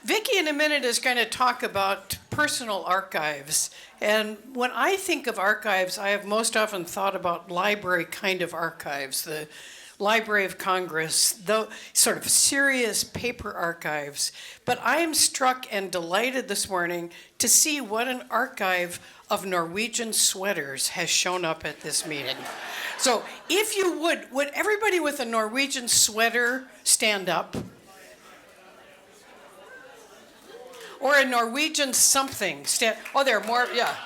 Vicki in a minute is going to talk about personal archives. And when I think of archives, I have most often thought about library kind of archives, the Library of Congress, the sort of serious paper archives. But I am struck and delighted this morning to see what an archive of Norwegian sweaters has shown up at this meeting. So if you would everybody with a Norwegian sweater stand up? Or a Norwegian something. Oh, there are more, yeah.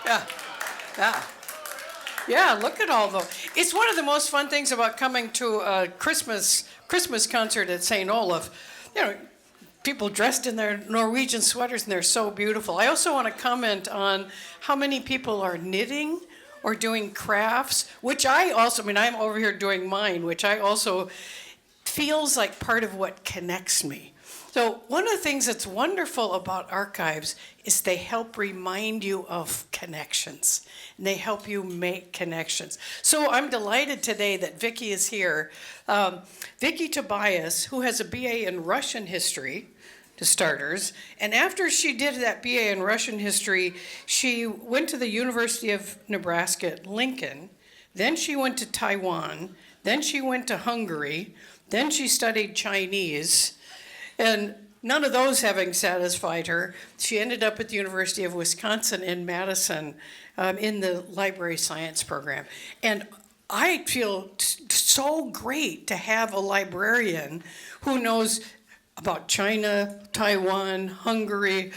Yeah, look at all those. It's one of the most fun things about coming to a Christmas concert at St. Olaf. You know, people dressed in their Norwegian sweaters, and they're so beautiful. I also want to comment on how many people are knitting or doing crafts, which I'm over here doing mine, which I also feels like part of what connects me. So one of the things that's wonderful about archives is they help remind you of connections, and they help you make connections. So I'm delighted today that Vicki is here. Vicki Tobias, who has a BA in Russian history, to starters, and after she did that BA in Russian history, she went to the University of Nebraska at Lincoln, then she went to Taiwan, then she went to Hungary, then she studied Chinese, and none of those having satisfied her, she ended up at the University of Wisconsin-Madison in the library science program. And I feel so great to have a librarian who knows about China, Taiwan, Hungary.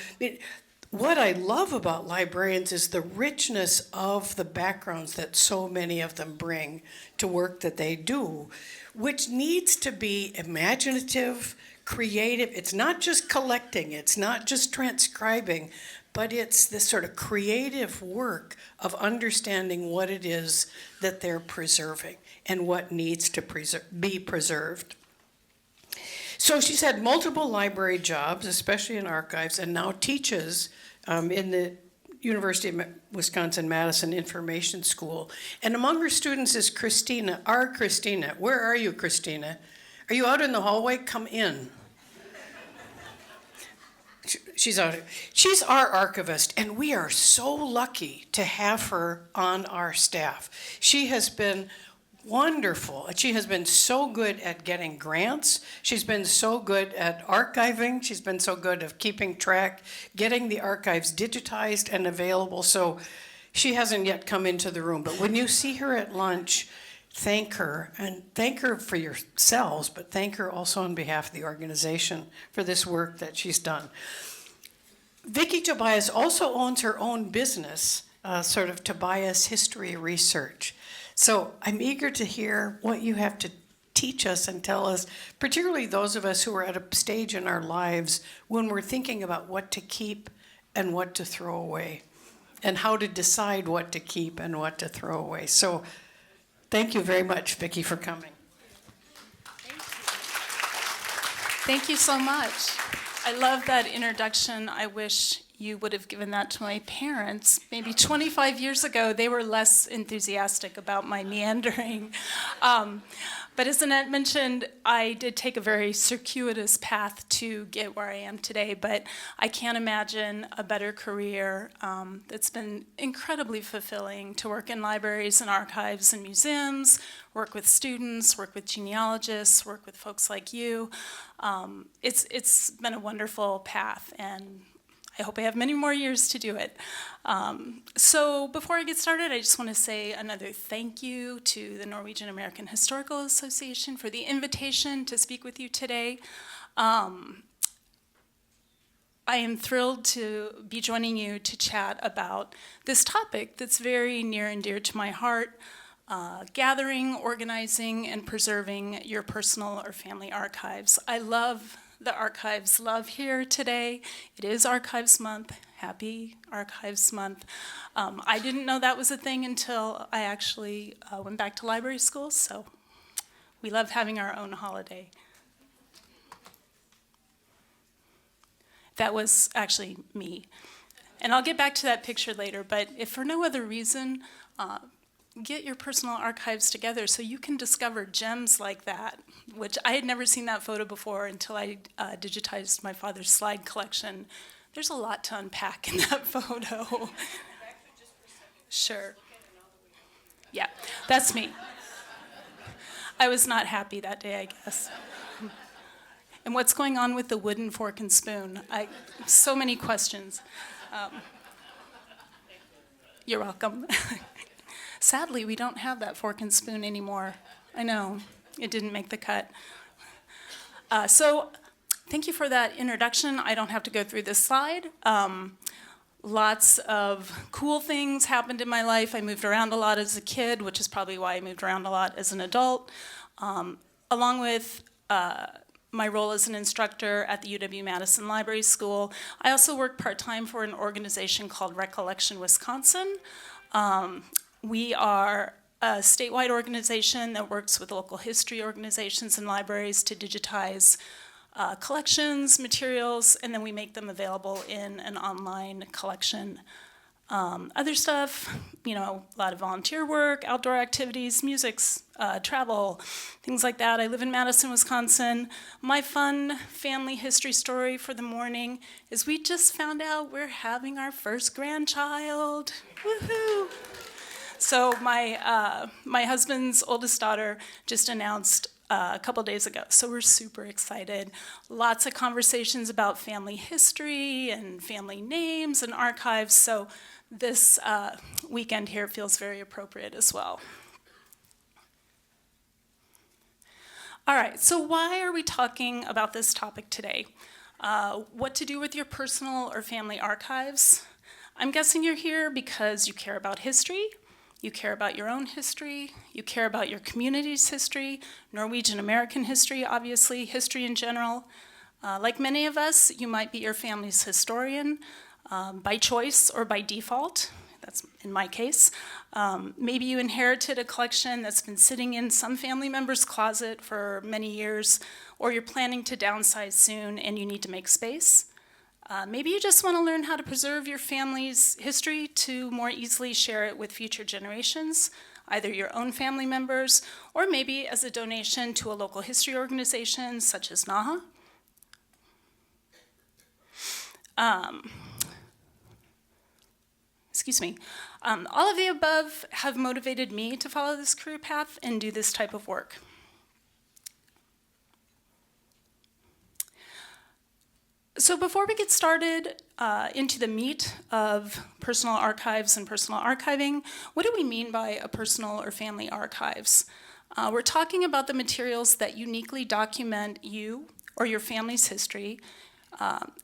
What I love about librarians is the richness of the backgrounds that so many of them bring to work that they do, which needs to be imaginative, creative. It's not just collecting, it's not just transcribing, but it's this sort of creative work of understanding what it is that they're preserving and what needs to be preserved. So she's had multiple library jobs, especially in archives, and now teaches in the University of Wisconsin-Madison Information School. And among her students is Christina, our Christina. Where are you, Christina? Are you out in the hallway? Come in. She's out. She's our archivist, and we are so lucky to have her on our staff. She has been wonderful. She has been so good at getting grants. She's been so good at archiving. She's been so good at keeping track, getting the archives digitized and available. So she hasn't yet come into the room. But when you see her at lunch, thank her, and thank her for yourselves, but thank her also on behalf of the organization for this work that she's done. Vicki Tobias also owns her own business, sort of Tobias History Research. So I'm eager to hear what you have to teach us and tell us, particularly those of us who are at a stage in our lives when we're thinking about what to keep and what to throw away, and how to decide what to keep and what to throw away. So thank you very much, Vicki, for coming. Thank you so much. I love that introduction. I wish you would have given that to my parents. Maybe 25 years ago, they were less enthusiastic about my meandering. But as Annette mentioned, I did take a very circuitous path to get where I am today, but I can't imagine a better career. It's been incredibly fulfilling to work in libraries and archives and museums, work with students, work with genealogists, work with folks like you. It's been a wonderful path, and I hope I have many more years to do it. So before I get started, I just want to say another thank you to the Norwegian American Historical Association for the invitation to speak with you today. I am thrilled to be joining you to chat about this topic that's very near and dear to my heart, gathering, organizing, and preserving your personal or family archives. I love the Archives Love here today. It is Archives Month. Happy Archives Month. I didn't know that was a thing until I actually went back to library school, so we love having our own holiday. That was actually me. And I'll get back to that picture later, but if for no other reason, get your personal archives together so you can discover gems like that, which I had never seen that photo before until I digitized my father's slide collection. There's a lot to unpack in that photo. Sure. Yeah, that's me. I was not happy that day, I guess. And what's going on with the wooden fork and spoon? So many questions. You're welcome. Sadly, we don't have that fork and spoon anymore. I know, it didn't make the cut. So thank you for that introduction. I don't have to go through this slide. Lots of cool things happened in my life. I moved around a lot as a kid, which is probably why I moved around a lot as an adult. Along with my role as an instructor at the UW-Madison I-School, I also work part-time for an organization called Recollection Wisconsin. We are a statewide organization that works with local history organizations and libraries to digitize collections, materials, and then we make them available in an online collection. Other stuff, a lot of volunteer work, outdoor activities, music, travel, things like that. I live in Madison, Wisconsin. My fun family history story for the morning is we just found out we're having our first grandchild. Woohoo! So my husband's oldest daughter just announced a couple days ago, so we're super excited. Lots of conversations about family history and family names and archives, so this weekend here feels very appropriate as well. All right, so why are we talking about this topic today? What to do with your personal or family archives? I'm guessing you're here because you care about history, you care about your own history, you care about your community's history, Norwegian American history, obviously, history in general. Like many of us, you might be your family's historian by choice or by default. That's in my case. Maybe you inherited a collection that's been sitting in some family member's closet for many years, or you're planning to downsize soon and you need to make space. Maybe you just want to learn how to preserve your family's history to more easily share it with future generations, either your own family members, or maybe as a donation to a local history organization such as NAHA. Excuse me. All of the above have motivated me to follow this career path and do this type of work. So before we get started into the meat of personal archives and personal archiving, what do we mean by a personal or family archives? We're talking about the materials that uniquely document you or your family's history,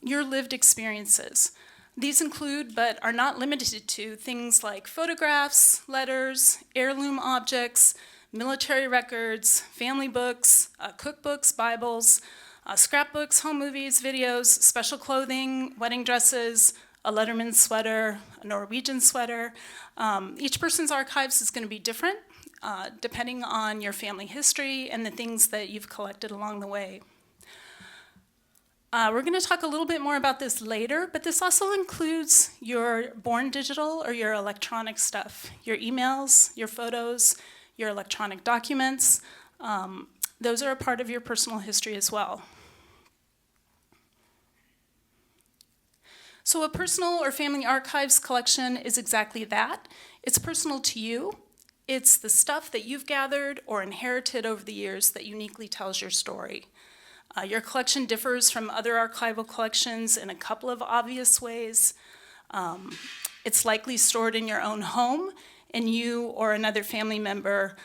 your lived experiences. These include, but are not limited to, things like photographs, letters, heirloom objects, military records, family books, cookbooks, Bibles, scrapbooks, home movies, videos, special clothing, wedding dresses, a Letterman sweater, a Norwegian sweater. Each person's archives is going to be different depending on your family history and the things that you've collected along the way. We're going to talk a little bit more about this later, but this also includes your born digital or your electronic stuff, your emails, your photos, your electronic documents. Those are a part of your personal history as well. So a personal or family archives collection is exactly that. It's personal to you. It's the stuff that you've gathered or inherited over the years that uniquely tells your story. Your collection differs from other archival collections in a couple of obvious ways. It's likely stored in your own home, and you or another family member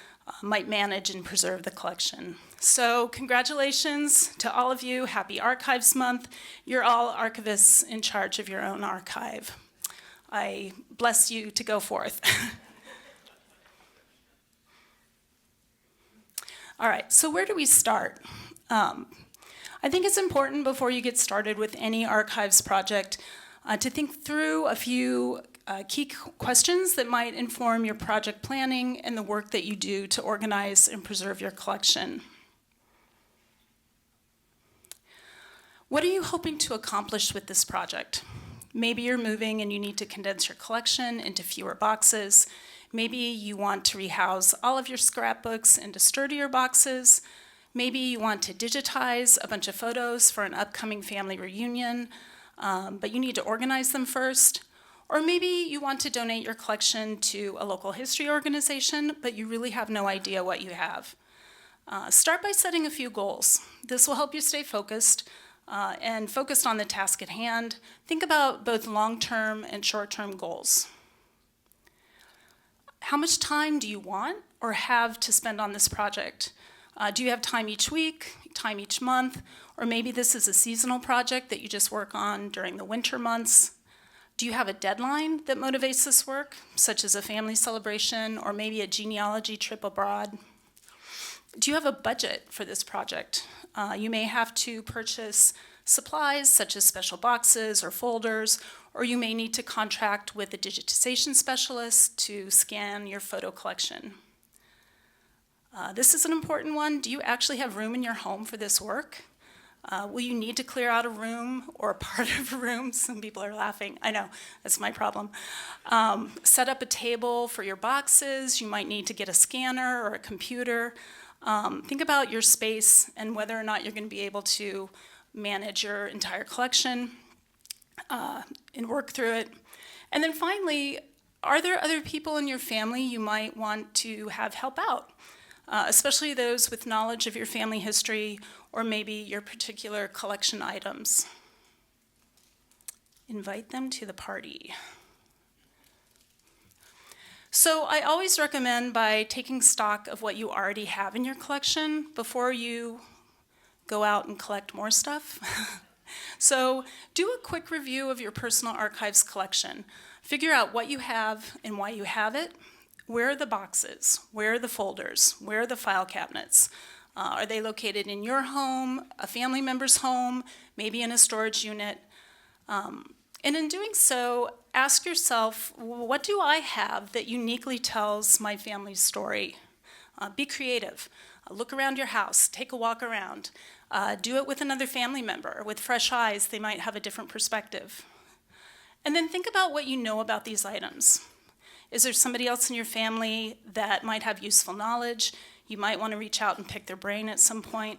might manage and preserve the collection. So congratulations to all of you. Happy Archives Month. You're all archivists in charge of your own archive. I bless you to go forth. All right, so where do we start? I think it's important before you get started with any archives project to think through a few key questions that might inform your project planning and the work that you do to organize and preserve your collection. What are you hoping to accomplish with this project? Maybe you're moving and you need to condense your collection into fewer boxes, Maybe you want to rehouse all of your scrapbooks into sturdier boxes. Maybe you want to digitize a bunch of photos for an upcoming family reunion, but you need to organize them first. Or maybe you want to donate your collection to a local history organization, but you really have no idea what you have. Start by setting a few goals. This will help you stay focused and focused on the task at hand. Think about both long-term and short-term goals. How much time do you want or have to spend on this project? Do you have time each week, time each month, or maybe this is a seasonal project that you just work on during the winter months? Do you have a deadline that motivates this work, such as a family celebration or maybe a genealogy trip abroad? Do you have a budget for this project? You may have to purchase supplies such as special boxes or folders, or you may need to contract with a digitization specialist to scan your photo collection. This is an important one. Do you actually have room in your home for this work? Will you need to clear out a room or a part of a room? Some people are laughing. I know, that's my problem. Set up a table for your boxes. You might need to get a scanner or a computer. Think about your space and whether or not you're going to be able to manage your entire collection and work through it. And then finally, are there other people in your family you might want to have help out? Especially those with knowledge of your family history or maybe your particular collection items. Invite them to the party. So I always recommend by taking stock of what you already have in your collection before you go out and collect more stuff. So do a quick review of your personal archives collection. Figure out what you have and why you have it. Where are the boxes? Where are the folders? Where are the file cabinets? Are they located in your home, a family member's home, maybe in a storage unit? And in doing so, ask yourself, what do I have that uniquely tells my family's story? Be creative. Look around your house. Take a walk around. Do it with another family member. With fresh eyes, they might have a different perspective. And then think about what you know about these items. Is there somebody else in your family that might have useful knowledge? You might want to reach out and pick their brain at some point.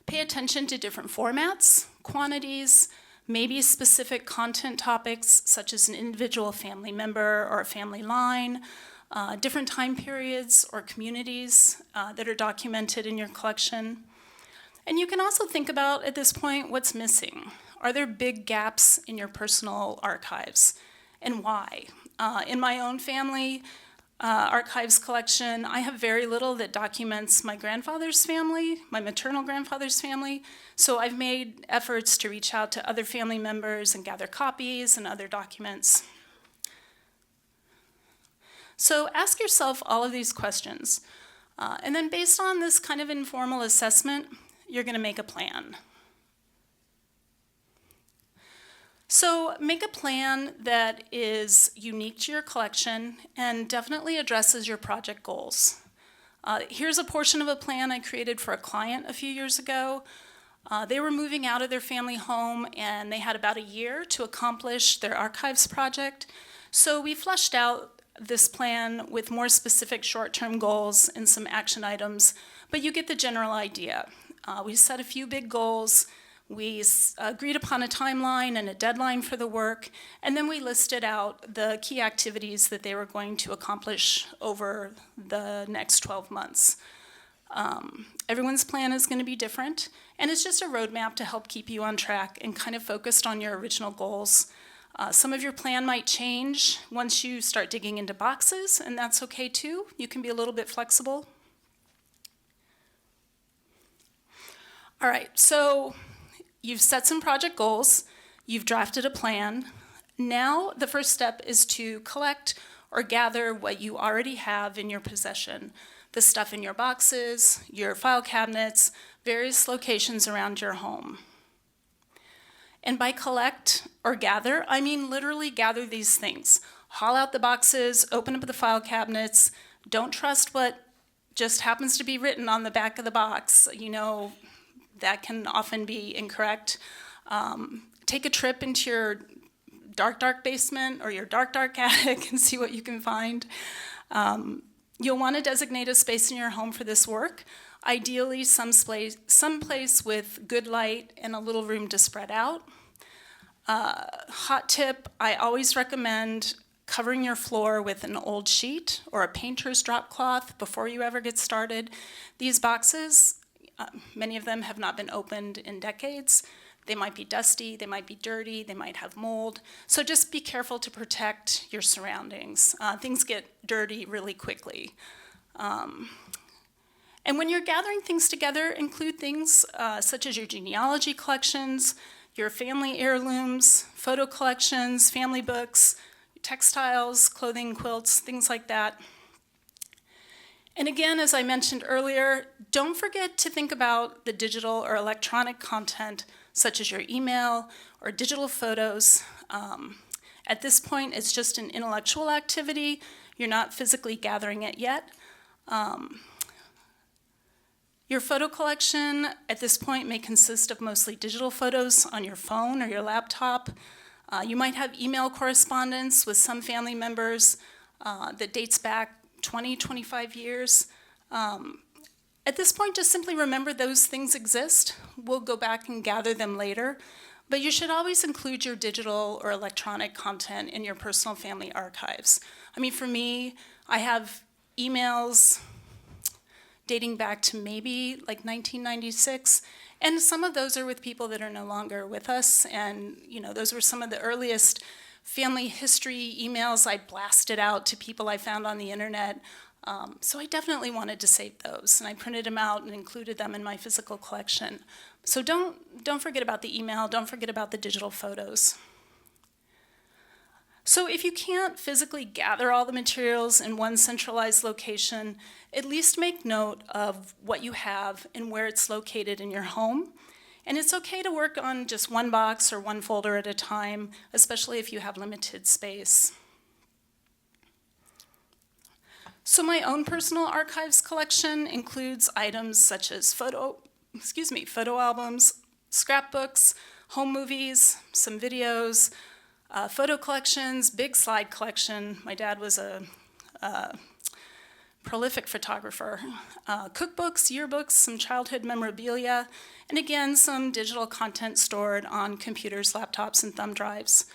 Pay attention to different formats, quantities, maybe specific content topics such as an individual family member or a family line, different time periods or communities that are documented in your collection. And you can also think about, at this point, what's missing. Are there big gaps in your personal archives, and why? In my own family archives collection, I have very little that documents my grandfather's family, my maternal grandfather's family, so I've made efforts to reach out to other family members and gather copies and other documents. So ask yourself all of these questions, and then based on this kind of informal assessment, you're going to make a plan. So make a plan that is unique to your collection and definitely addresses your project goals. Here's a portion of a plan I created for a client a few years ago. They were moving out of their family home and they had about a year to accomplish their archives project. So we fleshed out this plan with more specific short-term goals and some action items, but you get the general idea. We set a few big goals. We agreed upon a timeline and a deadline for the work, and then we listed out the key activities that they were going to accomplish over the next 12 months. Everyone's plan is going to be different, and it's just a roadmap to help keep you on track and kind of focused on your original goals. Some of your plan might change once you start digging into boxes, and that's okay too. You can be a little bit flexible. All right, so you've set some project goals, you've drafted a plan. Now the first step is to collect or gather what you already have in your possession. The stuff in your boxes, your file cabinets, various locations around your home. And by collect or gather, I mean literally gather these things. Haul out the boxes, open up the file cabinets. Don't trust what just happens to be written on the back of the box. You know, that can often be incorrect. Take a trip into your dark basement or your dark attic and see what you can find. You'll want to designate a space in your home for this work. Ideally, someplace with good light and a little room to spread out. Hot tip, I always recommend covering your floor with an old sheet or a painter's drop cloth before you ever get started. These boxes, many of them have not been opened in decades. They might be dusty, they might be dirty, they might have mold. So just be careful to protect your surroundings. Things get dirty really quickly. And when you're gathering things together, include things such as your genealogy collections, your family heirlooms, photo collections, family books, textiles, clothing, quilts, things like that. And again, as I mentioned earlier, don't forget to think about the digital or electronic content such as your email or digital photos. At this point, it's just an intellectual activity. You're not physically gathering it yet. Your photo collection at this point may consist of mostly digital photos on your phone or your laptop. You might have email correspondence with some family members that dates back 20, 25 years. At this point, just simply remember those things exist. We'll go back and gather them later, but you should always include your digital or electronic content in your personal family archives. I mean, for me, I have emails dating back to maybe like 1996, and some of those are with people that are no longer with us, and those were some of the earliest family history emails I blasted out to people I found on the internet. So I definitely wanted to save those, and I printed them out and included them in my physical collection. So don't forget about the email, don't forget about the digital photos. So if you can't physically gather all the materials in one centralized location, at least make note of what you have and where it's located in your home. And it's okay to work on just one box or one folder at a time, especially if you have limited space. So my own personal archives collection includes items such as photo albums, scrapbooks, home movies, some videos, photo collections, big slide collection. My dad was a prolific photographer. Cookbooks, yearbooks, some childhood memorabilia, and again, some digital content stored on computers, laptops, and thumb drives.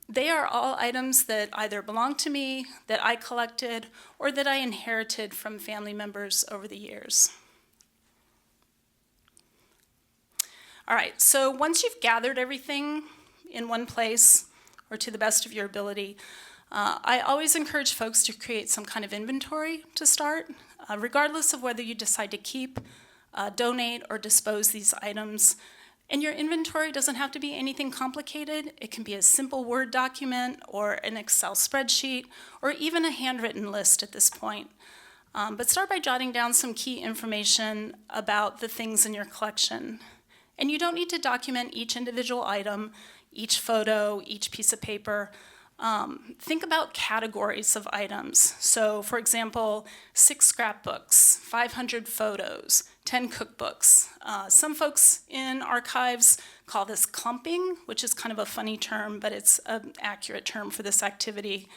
They are all items that either belong to me, that I collected, or that I inherited from family members over the years. All right, so once you've gathered everything in one place, or to the best of your ability, I always encourage folks to create some kind of inventory to start, regardless of whether you decide to keep, donate, or dispose these items. And your inventory doesn't have to be anything complicated. It can be a simple Word document or an Excel spreadsheet or even a handwritten list at this point. But start by jotting down some key information about the things in your collection. And you don't need to document each individual item, each photo, each piece of paper. Think about categories of items. So, for example, 6 scrapbooks, 500 photos, 10 cookbooks. Some folks in archives call this clumping, which is kind of a funny term, but it's an accurate term for this activity.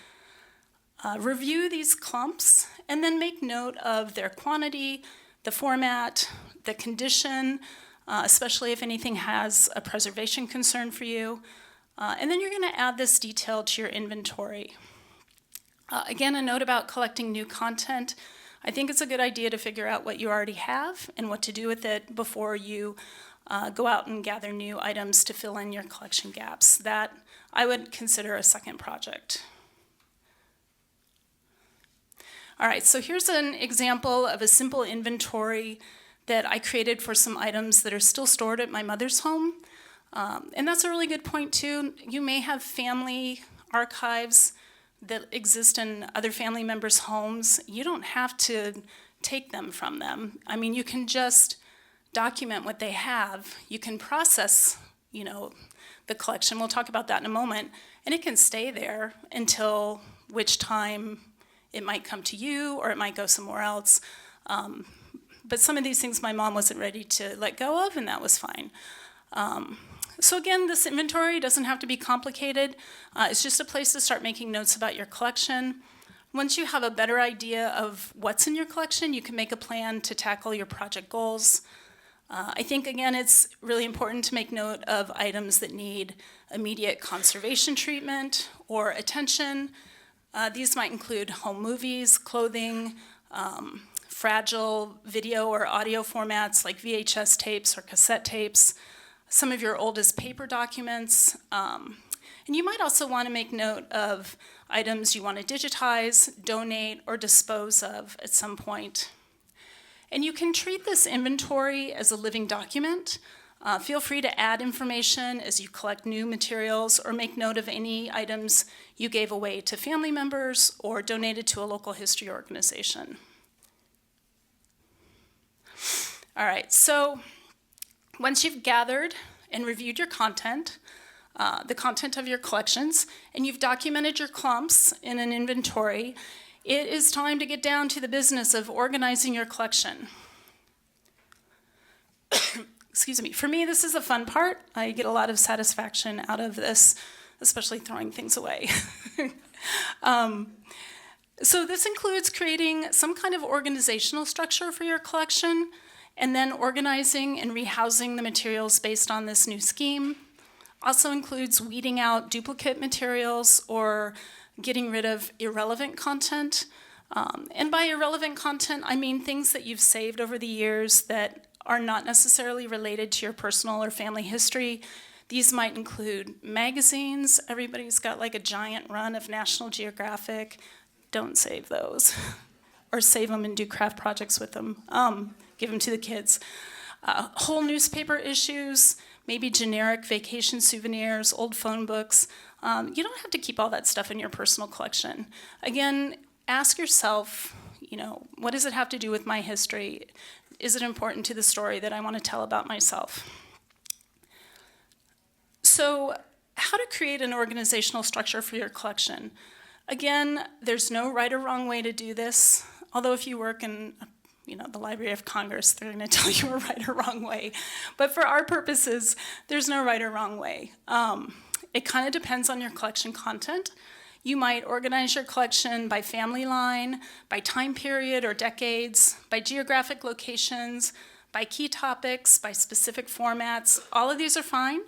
Review these clumps and then make note of their quantity, the format, the condition, especially if anything has a preservation concern for you. And then you're going to add this detail to your inventory. Again, a note about collecting new content. I think it's a good idea to figure out what you already have and what to do with it before you go out and gather new items to fill in your collection gaps. That I would consider a second project. All right, so here's an example of a simple inventory that I created for some items that are still stored at my mother's home. And that's a really good point too. You may have family archives that exist in other family members' homes. You don't have to take them from them. I mean, you can just document what they have. You can process, the collection. We'll talk about that in a moment. And it can stay there until which time it might come to you or it might go somewhere else. But some of these things my mom wasn't ready to let go of, and that was fine. So again, this inventory doesn't have to be complicated. It's just a place to start making notes about your collection. Once you have a better idea of what's in your collection, you can make a plan to tackle your project goals. I think, again, it's really important to make note of items that need immediate conservation treatment or attention. These might include home movies, clothing, fragile video or audio formats like VHS tapes or cassette tapes, some of your oldest paper documents. And you might also want to make note of items you want to digitize, donate, or dispose of at some point. And you can treat this inventory as a living document. Feel free to add information as you collect new materials or make note of any items you gave away to family members or donated to a local history organization. All right, so once you've gathered and reviewed your content, the content of your collections, and you've documented your clumps in an inventory, it is time to get down to the business of organizing your collection. Excuse me. For me, this is the fun part. I get a lot of satisfaction out of this, especially throwing things away. So this includes creating some kind of organizational structure for your collection, and then organizing and rehousing the materials based on this new scheme. Also includes weeding out duplicate materials or getting rid of irrelevant content. And by irrelevant content, I mean things that you've saved over the years that are not necessarily related to your personal or family history. These might include magazines. Everybody's got like a giant run of National Geographic. Don't save those. Or save them and do craft projects with them. Give them to the kids. Whole newspaper issues, maybe generic vacation souvenirs, old phone books. You don't have to keep all that stuff in your personal collection. Again, ask yourself, what does it have to do with my history? Is it important to the story that I want to tell about myself? So, how to create an organizational structure for your collection? Again, there's no right or wrong way to do this, although if you work in the Library of Congress, they're going to tell you a right or wrong way. But for our purposes, there's no right or wrong way. It kind of depends on your collection content. You might organize your collection by family line, by time period or decades, by geographic locations, by key topics, by specific formats. All of these are fine.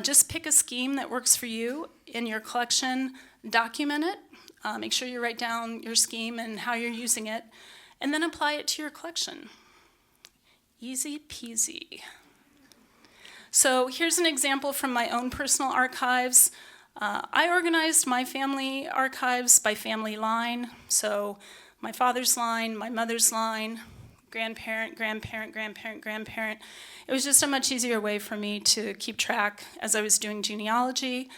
Just pick a scheme that works for you in your collection, document it, make sure you write down your scheme and how you're using it, and then apply it to your collection. Easy peasy. So here's an example from my own personal archives. I organized my family archives by family line. So my father's line, my mother's line, grandparent, grandparent, grandparent, grandparent. It was just a much easier way for me to keep track as I was doing genealogy.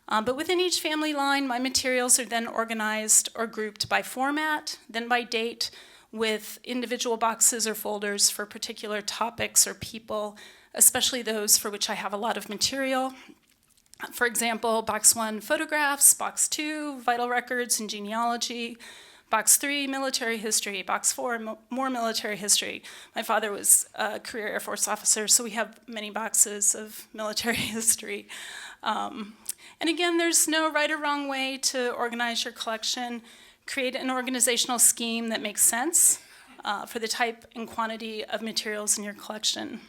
But within each family line, my materials are then organized or grouped by format, then by date, with individual boxes or folders for particular topics or people, especially those for which I have a lot of material. For example, box 1, photographs, box 2, vital records and genealogy, box 3, military history, box 4, more military history. My father was a career Air Force officer, so we have many boxes of military history. And again, there's no right or wrong way to organize your collection. Create an organizational scheme that makes sense for the type and quantity of materials in your collection.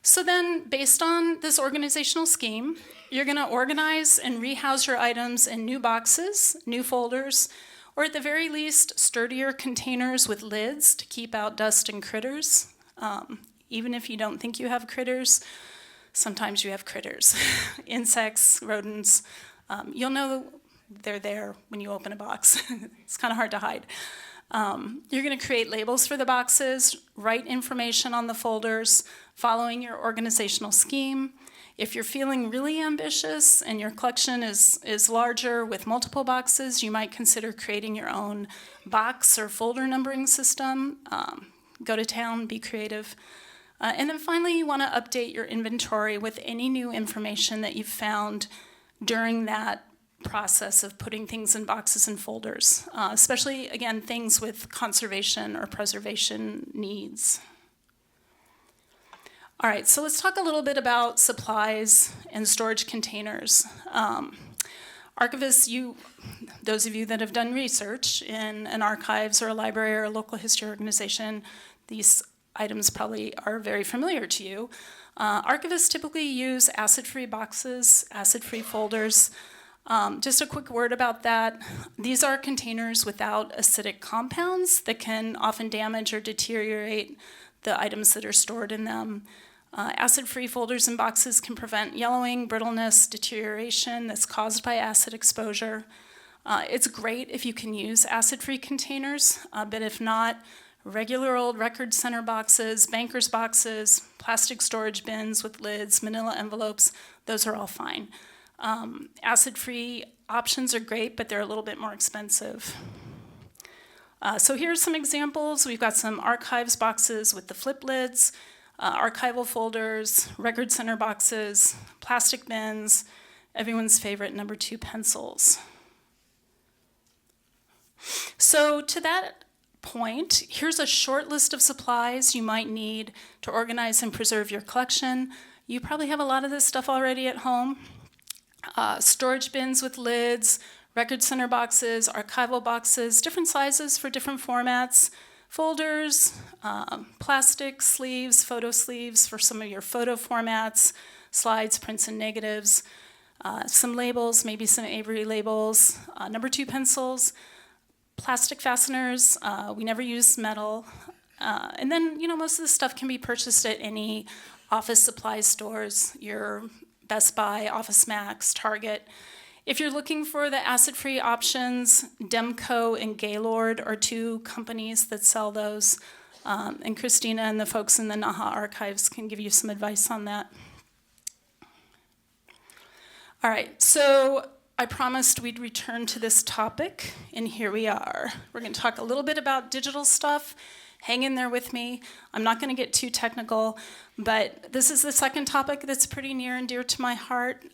So then, based on this organizational scheme, you're going to organize and rehouse your items in new boxes, new folders, or at the very least, sturdier containers with lids to keep out dust and critters. Even if you don't think you have critters, sometimes you have critters. Insects, rodents. You'll know they're there when you open a box. It's kind of hard to hide. You're going to create labels for the boxes, write information on the folders, following your organizational scheme. If you're feeling really ambitious and your collection is larger with multiple boxes, you might consider creating your own box or folder numbering system. Go to town, be creative. And then finally, you want to update your inventory with any new information that you've found during that process of putting things in boxes and folders, especially, again, things with conservation or preservation needs. All right, so let's talk a little bit about supplies and storage containers. Archivists, those of you that have done research in an archives or a library or a local history organization, these items probably are very familiar to you. Archivists typically use acid-free boxes, acid-free folders. Just a quick word about that. These are containers without acidic compounds that can often damage or deteriorate the items that are stored in them. Acid-free folders and boxes can prevent yellowing, brittleness, deterioration that's caused by acid exposure. It's great if you can use acid-free containers, but if not, regular old record center boxes, banker's boxes, plastic storage bins with lids, manila envelopes, those are all fine. Acid-free options are great, but they're a little bit more expensive. So here's some examples. We've got some archives boxes with the flip lids, archival folders, record center boxes, plastic bins, everyone's favorite number 2 pencils. So to that point, here's a short list of supplies you might need to organize and preserve your collection. You probably have a lot of this stuff already at home. Storage bins with lids, record center boxes, archival boxes, different sizes for different formats, folders, plastic sleeves, photo sleeves for some of your photo formats, slides, prints, and negatives, some labels, maybe some Avery labels, number 2 pencils, plastic fasteners, we never use metal, and then, most of this stuff can be purchased at any office supply stores, your Best Buy, Office Max, Target. If you're looking for the acid-free options, Demco and Gaylord are 2 companies that sell those, and Christina and the folks in the NAHA archives can give you some advice on that. All right, so I promised we'd return to this topic, and here we are. We're going to talk a little bit about digital stuff. Hang in there with me. I'm not going to get too technical, but this is the second topic that's pretty near and dear to my heart.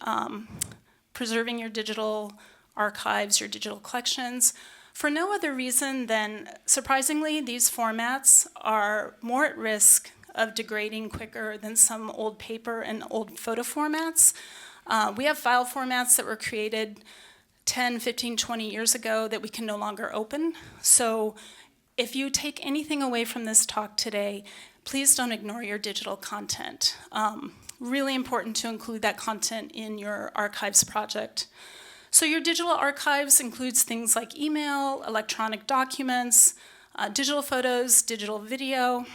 Preserving your digital archives, your digital collections, for no other reason than, surprisingly, these formats are more at risk of degrading quicker than some old paper and old photo formats. We have file formats that were created 10, 15, 20 years ago that we can no longer open. So if you take anything away from this talk today, please don't ignore your digital content. Really important to include that content in your archives project. So your digital archives includes things like email, electronic documents, digital photos, digital video.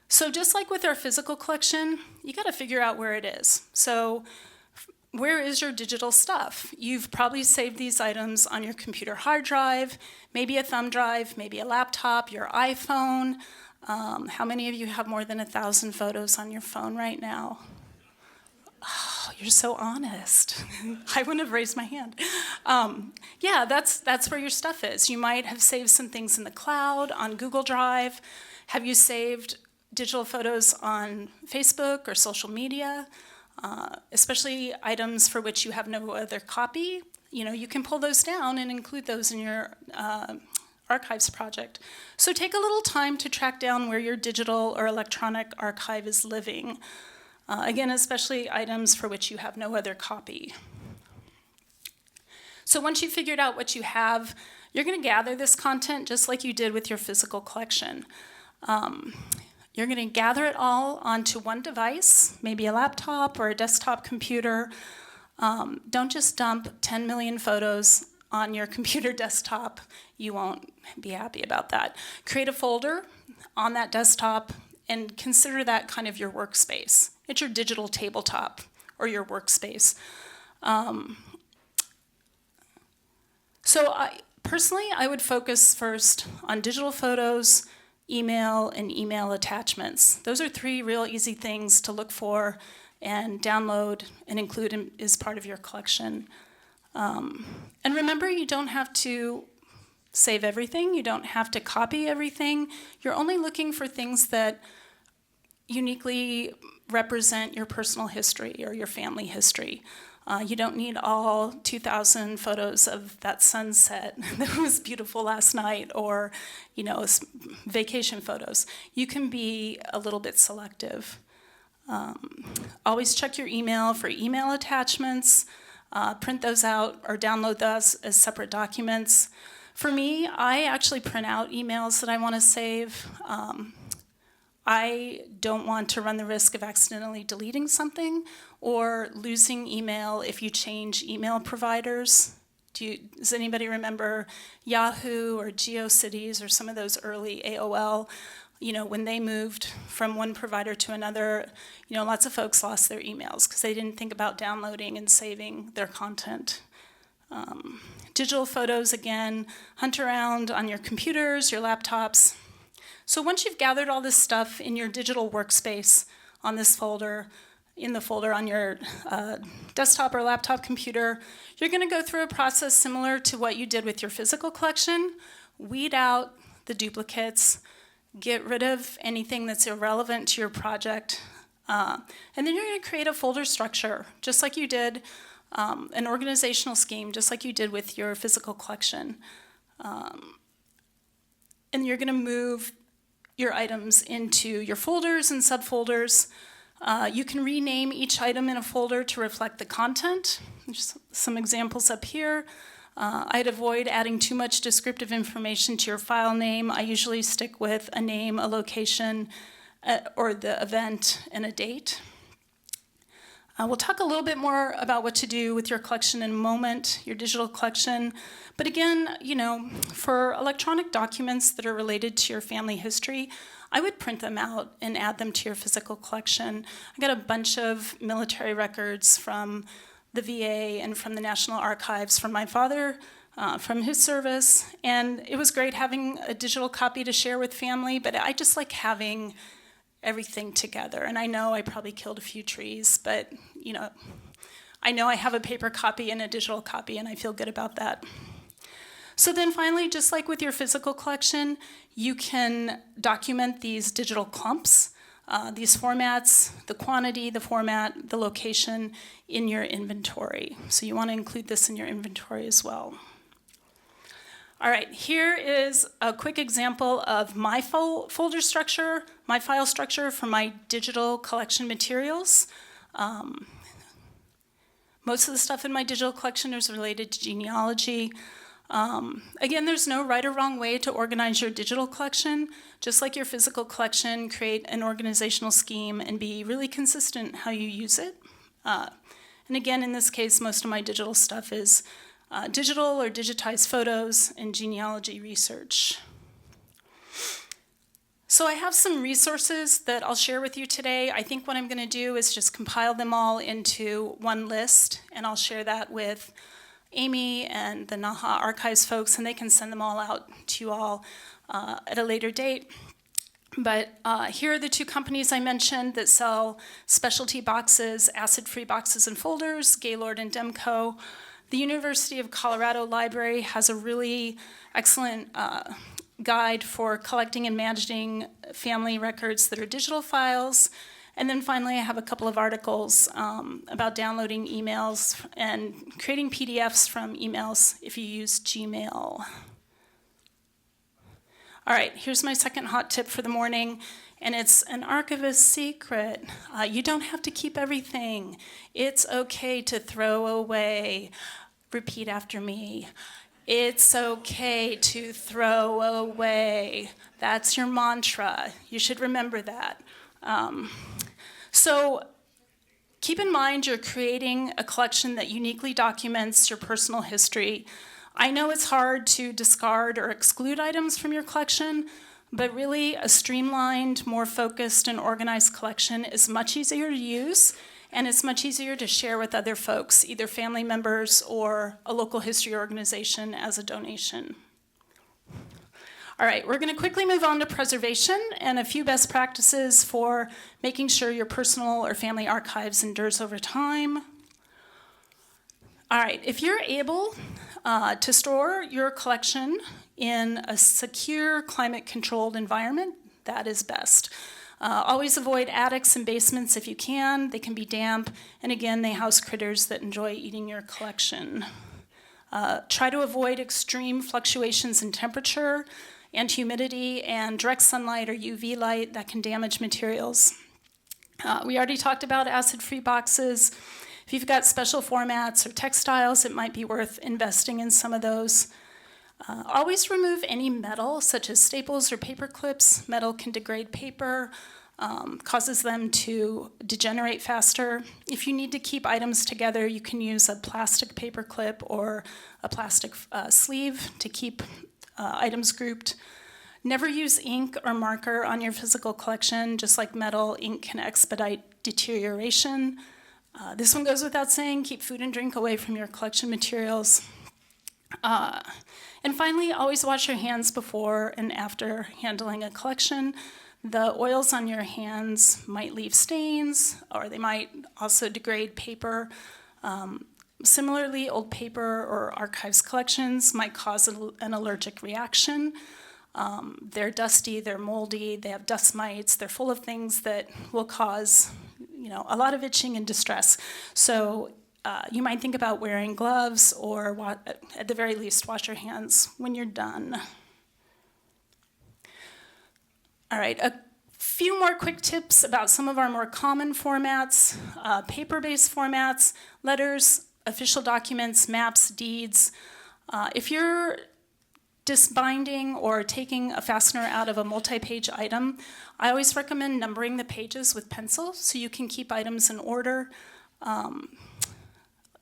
So just like with our physical collection, you got to figure out where it is. So where is your digital stuff? You've probably saved these items on your computer hard drive, maybe a thumb drive, maybe a laptop, your iPhone. How many of you have more than 1,000 photos on your phone right now? Oh, you're so honest. I wouldn't have raised my hand. Yeah, that's where your stuff is. You might have saved some things in the cloud, on Google Drive. Have you saved digital photos on Facebook or social media? Especially items for which you have no other copy. You can pull those down and include those in your archives project. So take a little time to track down where your digital or electronic archive is living. Again, especially items for which you have no other copy. So once you've figured out what you have, you're going to gather this content just like you did with your physical collection. You're going to gather it all onto one device, maybe a laptop or a desktop computer. Don't just dump 10 million photos on your computer desktop. You won't be happy about that. Create a folder on that desktop and consider that kind of your workspace. It's your digital tabletop or your workspace. Personally, I would focus first on digital photos, email, and email attachments. Those are 3 real easy things to look for and download and include as part of your collection. And remember, you don't have to save everything. You don't have to copy everything. You're only looking for things that uniquely represent your personal history or your family history. You don't need all 2,000 photos of that sunset that was beautiful last night, or, vacation photos. You can be a little bit selective. Always check your email for email attachments. Print those out or download those as separate documents. For me, I actually print out emails that I want to save. I don't want to run the risk of accidentally deleting something or losing email if you change email providers. Does anybody remember Yahoo or GeoCities or some of those early AOL? When they moved from one provider to another, lots of folks lost their emails because they didn't think about downloading and saving their content. Digital photos, again, hunt around on your computers, your laptops. So once you've gathered all this stuff in your digital workspace on this folder, in the folder on your desktop or laptop computer, you're going to go through a process similar to what you did with your physical collection. Weed out the duplicates, get rid of anything that's irrelevant to your project, and then you're going to create a folder structure, just like you did, an organizational scheme, just like you did with your physical collection. And you're going to move your items into your folders and subfolders. You can rename each item in a folder to reflect the content. There's some examples up here. I'd avoid adding too much descriptive information to your file name. I usually stick with a name, a location, or the event, and a date. We'll talk a little bit more about what to do with your collection in a moment, your digital collection. But again, for electronic documents that are related to your family history, I would print them out and add them to your physical collection. I got a bunch of military records from the VA and from the National Archives from my father, from his service. And it was great having a digital copy to share with family, but I just like having everything together. And I know I probably killed a few trees, but I know I have a paper copy and a digital copy, and I feel good about that. So then finally, just like with your physical collection, you can document these digital clumps, these formats, the quantity, the format, the location in your inventory. So you want to include this in your inventory as well. All right, here is a quick example of my folder structure, my file structure for my digital collection materials. Most of the stuff in my digital collection is related to genealogy. Again, there's no right or wrong way to organize your digital collection. Just like your physical collection, create an organizational scheme and be really consistent how you use it. And again, in this case, most of my digital stuff is digital or digitized photos and genealogy research. So I have some resources that I'll share with you today. I think what I'm going to do is just compile them all into one list, and I'll share that with Amy and the NAHA archives folks, and they can send them all out to you all at a later date. But here are the two companies I mentioned that sell specialty boxes, acid-free boxes and folders, Gaylord and Demco. The University of Colorado Library has a really excellent guide for collecting and managing family records that are digital files. And then finally, I have a couple of articles about downloading emails and creating PDFs from emails if you use Gmail. All right, here's my second hot tip for the morning, and it's an archivist secret. You don't have to keep everything. It's okay to throw away. Repeat after me. It's okay to throw away. That's your mantra. You should remember that. So keep in mind you're creating a collection that uniquely documents your personal history. I know it's hard to discard or exclude items from your collection, but really a streamlined, more focused, and organized collection is much easier to use, and it's much easier to share with other folks, either family members or a local history organization as a donation. All right, we're going to quickly move on to preservation and a few best practices for making sure your personal or family archives endures over time. All right, if you're able to store your collection in a secure, climate-controlled environment, that is best. Always avoid attics and basements if you can. They can be damp, and again, they house critters that enjoy eating your collection. Try to avoid extreme fluctuations in temperature and humidity and direct sunlight or UV light that can damage materials. We already talked about acid-free boxes. If you've got special formats or textiles, it might be worth investing in some of those. Always remove any metal, such as staples or paper clips. Metal can degrade paper, causes them to degenerate faster. If you need to keep items together, you can use a plastic paper clip or a plastic sleeve to keep items grouped. Never use ink or marker on your physical collection. Just like metal, ink can expedite deterioration. This one goes without saying, keep food and drink away from your collection materials. And finally, always wash your hands before and after handling a collection. The oils on your hands might leave stains, or they might also degrade paper. Similarly, old paper or archives collections might cause an allergic reaction. They're dusty, they're moldy, they have dust mites, they're full of things that will cause, a lot of itching and distress. So you might think about wearing gloves or at the very least wash your hands when you're done. All right, a few more quick tips about some of our more common formats, paper-based formats, letters, official documents, maps, deeds. If you're disbinding or taking a fastener out of a multi-page item, I always recommend numbering the pages with pencil so you can keep items in order.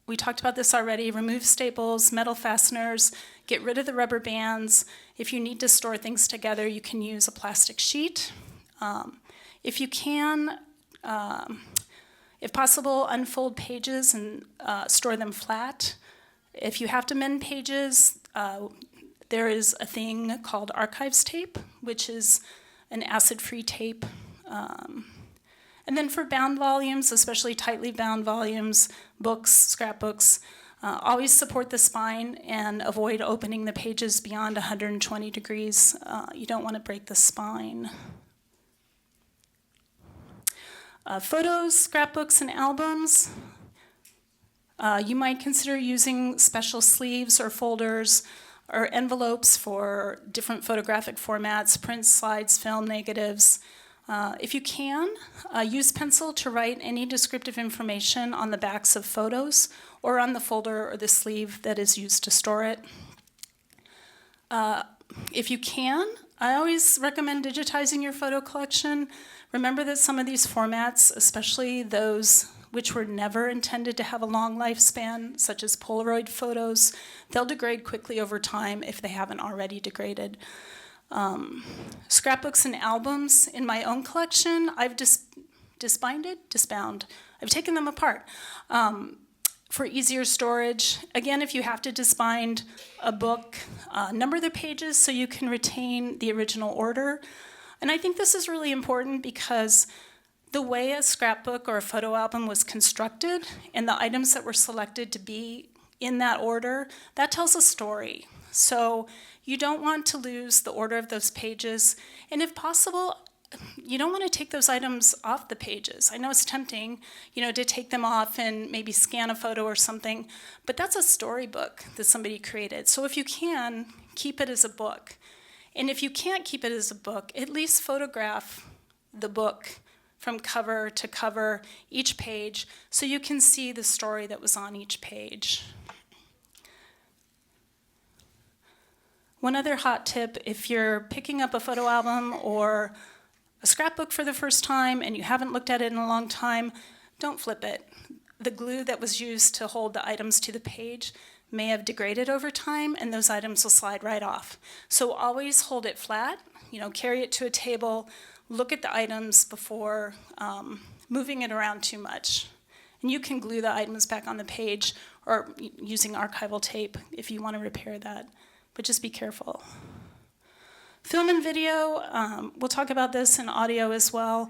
We talked about this already. Remove staples, metal fasteners, get rid of the rubber bands. If you need to store things together, you can use a plastic sheet. If you can, if possible, unfold pages and store them flat. If you have to mend pages, there is a thing called archives tape, which is an acid-free tape. And then for bound volumes, especially tightly bound volumes, books, scrapbooks, always support the spine and avoid opening the pages beyond 120 degrees. You don't want to break the spine. Photos, scrapbooks, and albums. You might consider using special sleeves or folders or envelopes for different photographic formats, prints, slides, film, negatives. If you can, use pencil to write any descriptive information on the backs of photos or on the folder or the sleeve that is used to store it. If you can, I always recommend digitizing your photo collection. Remember that some of these formats, especially those which were never intended to have a long lifespan, such as Polaroid photos, they'll degrade quickly over time if they haven't already degraded. Scrapbooks and albums in my own collection, I've disbound. I've taken them apart for easier storage. Again, if you have to disbind a book, number the pages so you can retain the original order. And I think this is really important because the way a scrapbook or a photo album was constructed and the items that were selected to be in that order, that tells a story. So you don't want to lose the order of those pages. And if possible, you don't want to take those items off the pages. I know it's tempting, to take them off and maybe scan a photo or something, but that's a storybook that somebody created. So if you can, keep it as a book. And if you can't keep it as a book, at least photograph the book from cover to cover, each page, so you can see the story that was on each page. One other hot tip, if you're picking up a photo album or a scrapbook for the first time and you haven't looked at it in a long time, don't flip it. The glue that was used to hold the items to the page may have degraded over time and those items will slide right off. So always hold it flat, carry it to a table, look at the items before moving it around too much. And you can glue the items back on the page or using archival tape if you want to repair that, but just be careful. Film and video, we'll talk about this in audio as well.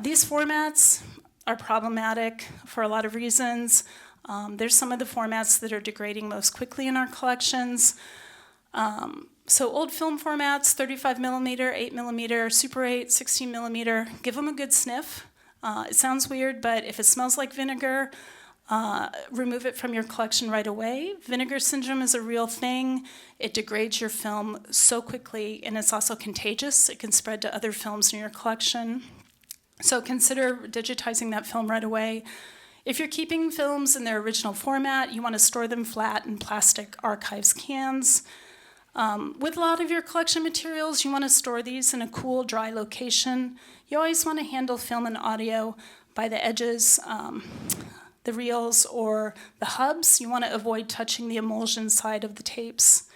These formats are problematic for a lot of reasons. There's some of the formats that are degrading most quickly in our collections. So old film formats, 35 millimeter, 8 millimeter, Super 8, 16 millimeter, give them a good sniff. It sounds weird, but if it smells like vinegar, remove it from your collection right away. Vinegar syndrome is a real thing. It degrades your film so quickly, and it's also contagious. It can spread to other films in your collection. So consider digitizing that film right away. If you're keeping films in their original format, you want to store them flat in plastic archives cans. With a lot of your collection materials, you want to store these in a cool, dry location. You always want to handle film and audio by the edges, the reels, or the hubs. You want to avoid touching the emulsion side of the tapes.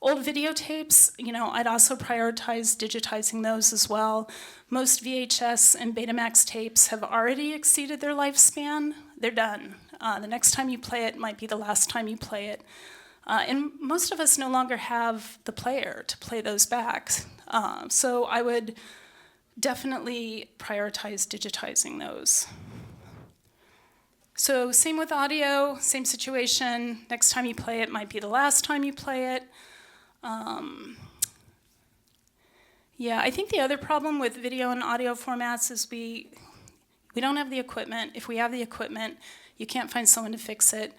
Old videotapes, I'd also prioritize digitizing those as well. Most VHS and Betamax tapes have already exceeded their lifespan. They're done. The next time you play it might be the last time you play it. And most of us no longer have the player to play those back. So I would definitely prioritize digitizing those. So same with audio, same situation. Next time you play it might be the last time you play it. Yeah, I think the other problem with video and audio formats is we don't have the equipment. If we have the equipment, you can't find someone to fix it.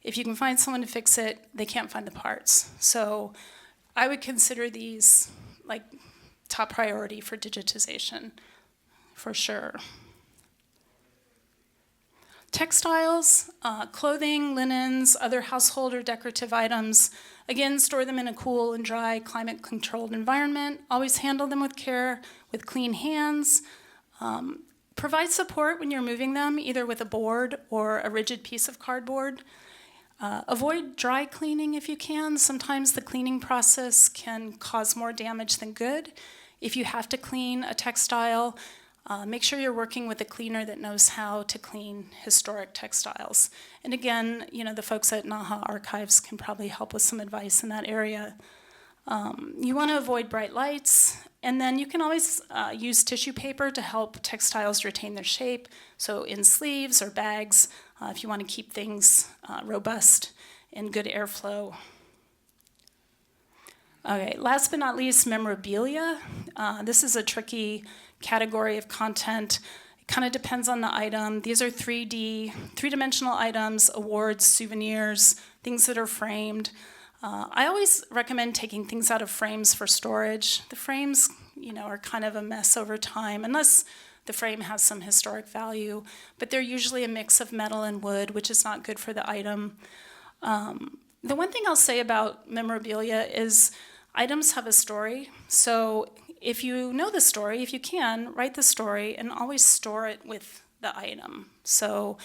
If you can find someone to fix it, they can't find the parts. So I would consider these like top priority for digitization, for sure. Textiles, clothing, linens, other household or decorative items. Again, store them in a cool and dry, climate-controlled environment. Always handle them with care, with clean hands. Provide support when you're moving them, either with a board or a rigid piece of cardboard. Avoid dry cleaning if you can. Sometimes the cleaning process can cause more damage than good. If you have to clean a textile, make sure you're working with a cleaner that knows how to clean historic textiles. And again, the folks at NAHA Archives can probably help with some advice in that area. You want to avoid bright lights, and then you can always use tissue paper to help textiles retain their shape, so in sleeves or bags, if you want to keep things robust and good airflow. Okay, last but not least, memorabilia. This is a tricky category of content. It kind of depends on the item. These are three-dimensional items, awards, souvenirs, things that are framed. I always recommend taking things out of frames for storage. The frames, are kind of a mess over time, unless the frame has some historic value, but they're usually a mix of metal and wood, which is not good for the item. The one thing I'll say about memorabilia is items have a story. So if you know the story, if you can, write the story and always store it with the item. So,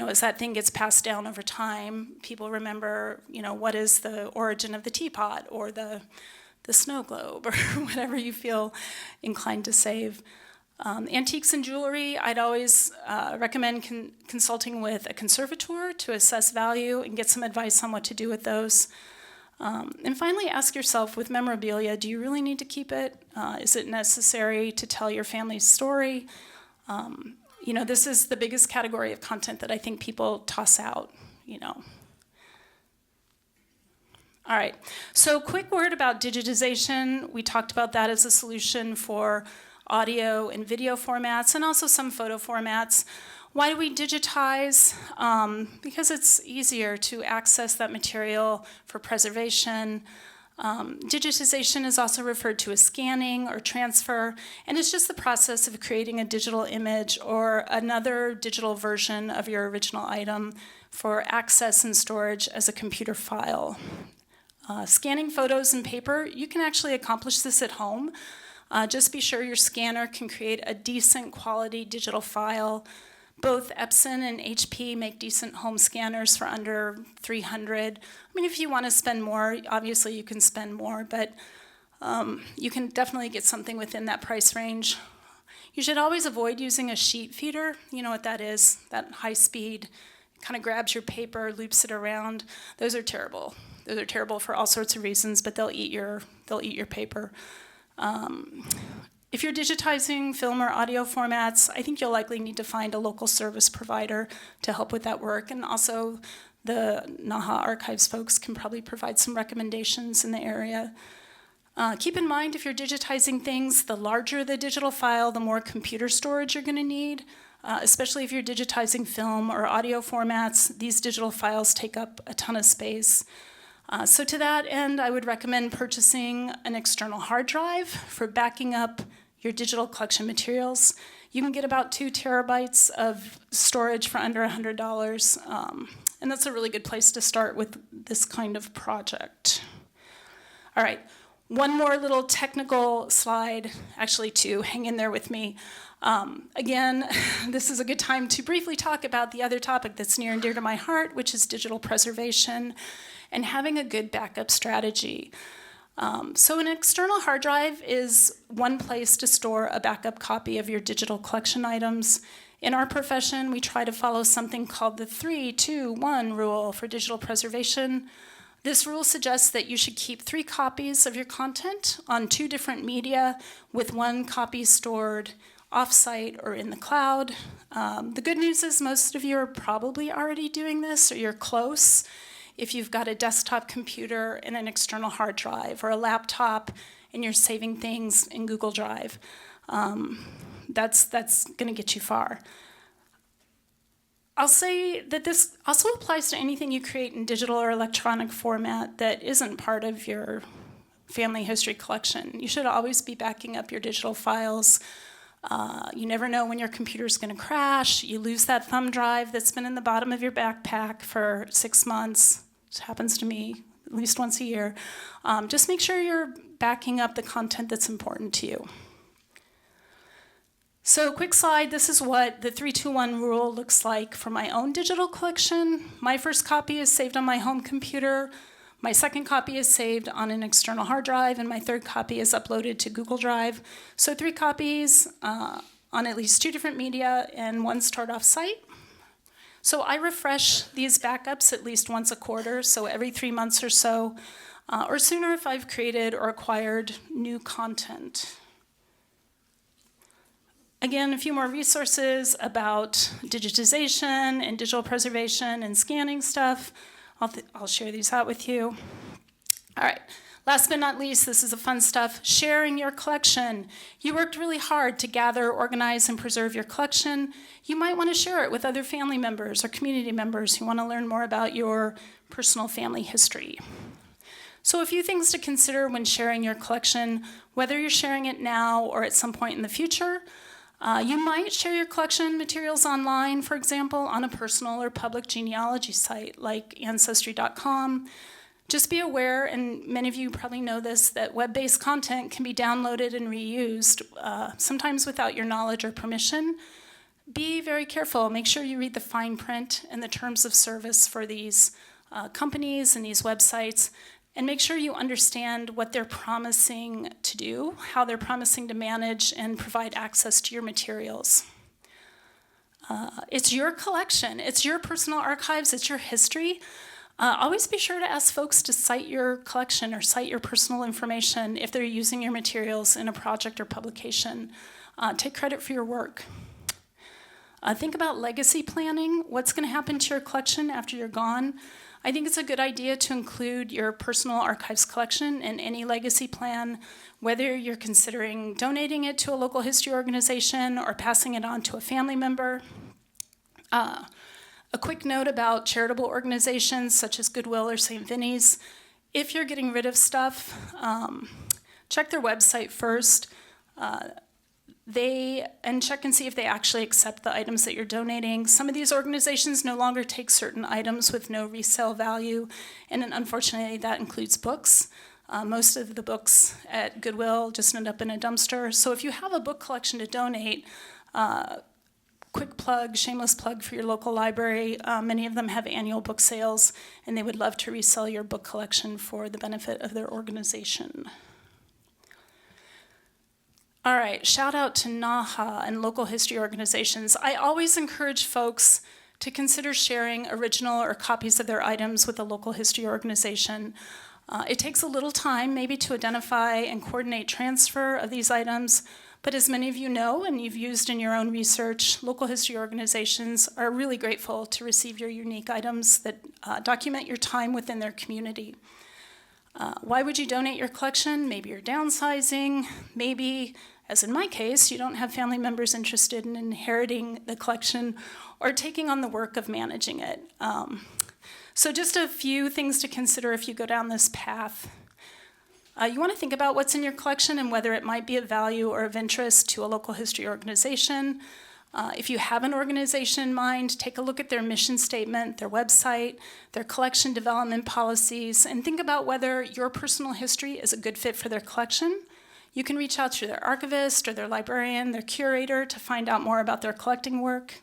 as that thing gets passed down over time, people remember, what is the origin of the teapot or the snow globe or whatever you feel inclined to save. Antiques and jewelry, I'd always recommend consulting with a conservator to assess value and get some advice on what to do with those. And finally, ask yourself, with memorabilia, do you really need to keep it? Is it necessary to tell your family's story? This is the biggest category of content that I think people toss out, All right, so quick word about digitization. We talked about that as a solution for audio and video formats and also some photo formats. Why do we digitize? Because it's easier to access that material for preservation. Digitization is also referred to as scanning or transfer, and it's just the process of creating a digital image or another digital version of your original item for access and storage as a computer file. Scanning photos and paper, you can actually accomplish this at home. Just be sure your scanner can create a decent quality digital file. Both Epson and HP make decent home scanners for under $300. If you want to spend more, obviously you can spend more, but you can definitely get something within that price range. You should always avoid using a sheet feeder. You know what that is, that high speed, kind of grabs your paper, loops it around. Those are terrible. Those are terrible for all sorts of reasons, but they'll eat your paper. If you're digitizing film or audio formats, I think you'll likely need to find a local service provider to help with that work. And also, The NAHA archives folks can probably provide some recommendations in the area. Keep in mind, if you're digitizing things, the larger the digital file, the more computer storage you're going to need, especially if you're digitizing film or audio formats. These digital files take up a ton of space. So to that end, I would recommend purchasing an external hard drive for backing up your digital collection materials. You can get about 2 terabytes of storage for under $100, and that's a really good place to start with this kind of project. All right. One more little technical slide, actually 2, hang in there with me. Again, this is a good time to briefly talk about the other topic that's near and dear to my heart, which is digital preservation and having a good backup strategy. So an external hard drive is one place to store a backup copy of your digital collection items. In our profession, we try to follow something called the 3-2-1 rule for digital preservation. This rule suggests that you should keep 3 copies of your content on 2 different media, with 1 copy stored off-site or in the cloud. The good news is most of you are probably already doing this, or you're close. If you've got a desktop computer and an external hard drive, or a laptop and you're saving things in Google Drive, that's going to get you far. I'll say that this also applies to anything you create in digital or electronic format that isn't part of your family history collection. You should always be backing up your digital files. You never know when your computer's going to crash. You lose that thumb drive that's been in the bottom of your backpack for 6 months. It happens to me at least once a year. Just make sure you're backing up the content that's important to you. So quick slide, this is what the 3-2-1 rule looks like for my own digital collection. My first copy is saved on my home computer. My second copy is saved on an external hard drive, and my third copy is uploaded to Google Drive. So 3 copies on at least 2 different media and 1 stored off-site. So I refresh these backups at least once a quarter, so every 3 months or so, or sooner if I've created or acquired new content. Again, a few more resources about digitization and digital preservation and scanning stuff. I'll share these out with you. All right, last but not least, this is the fun stuff, sharing your collection. You worked really hard to gather, organize, and preserve your collection. You might want to share it with other family members or community members who want to learn more about your personal family history. So a few things to consider when sharing your collection, whether you're sharing it now or at some point in the future. You might share your collection materials online, for example, on a personal or public genealogy site like Ancestry.com. Just be aware, and many of you probably know this, that web-based content can be downloaded and reused, sometimes without your knowledge or permission. Be very careful. Make sure you read the fine print and the terms of service for these companies and these websites, and make sure you understand what they're promising to do, how they're promising to manage and provide access to your materials. It's your collection, it's your personal archives, it's your history. Always be sure to ask folks to cite your collection or cite your personal information if they're using your materials in a project or publication. Take credit for your work. Think about legacy planning. What's going to happen to your collection after you're gone? I think it's a good idea to include your personal archives collection in any legacy plan, whether you're considering donating it to a local history organization or passing it on to a family member. A quick note about charitable organizations such as Goodwill or St. Vinny's. If you're getting rid of stuff, check their website first. Check and see if they actually accept the items that you're donating. Some of these organizations no longer take certain items with no resale value, and then unfortunately that includes books. Most of the books at Goodwill just end up in a dumpster. So if you have a book collection to donate, quick plug, shameless plug for your local library. Many of them have annual book sales, and they would love to resell your book collection for the benefit of their organization. All right, shout out to NAHA and local history organizations. I always encourage folks to consider sharing original or copies of their items with a local history organization. It takes a little time maybe to identify and coordinate transfer of these items, But as many of you know, and you've used in your own research, local history organizations are really grateful to receive your unique items that document your time within their community. Why would you donate your collection? Maybe you're downsizing, maybe, as in my case, you don't have family members interested in inheriting the collection or taking on the work of managing it. So just a few things to consider if you go down this path. You want to think about what's in your collection and whether it might be of value or of interest to a local history organization. If you have an organization in mind, take a look at their mission statement, their website, their collection development policies, and think about whether your personal history is a good fit for their collection. You can reach out to their archivist or their librarian, their curator, to find out more about their collecting work.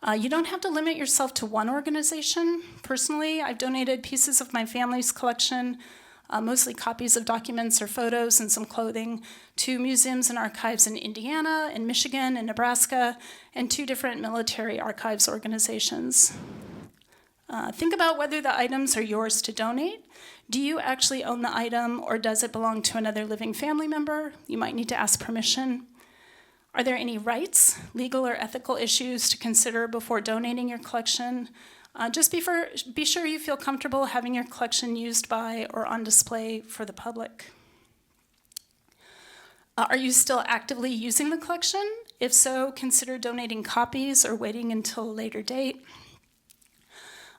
You don't have to limit yourself to one organization. Personally, I've donated pieces of my family's collection, mostly copies of documents or photos and some clothing, to museums and archives in Indiana, in Michigan, and Nebraska, and 2 different military archives organizations. Think about whether the items are yours to donate. Do you actually own the item, or does it belong to another living family member? You might need to ask permission. Are there any rights, legal or ethical issues to consider before donating your collection? Just be sure you feel comfortable having your collection used by or on display for the public. Are you still actively using the collection? If so, consider donating copies or waiting until a later date.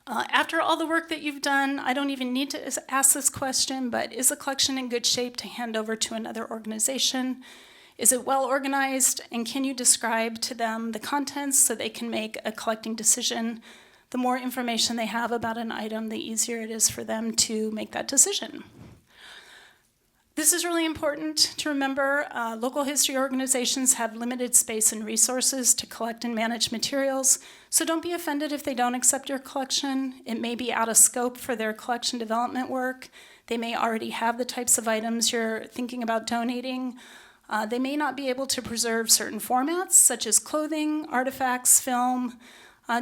After all the work that you've done, I don't even need to ask this question, but is the collection in good shape to hand over to another organization? Is it well organized, and can you describe to them the contents so they can make a collecting decision? The more information they have about an item, the easier it is for them to make that decision. This is really important to remember. Local history organizations have limited space and resources to collect and manage materials, so don't be offended if they don't accept your collection. It may be out of scope for their collection development work. They may already have the types of items you're thinking about donating. They may not be able to preserve certain formats, such as clothing, artifacts, film.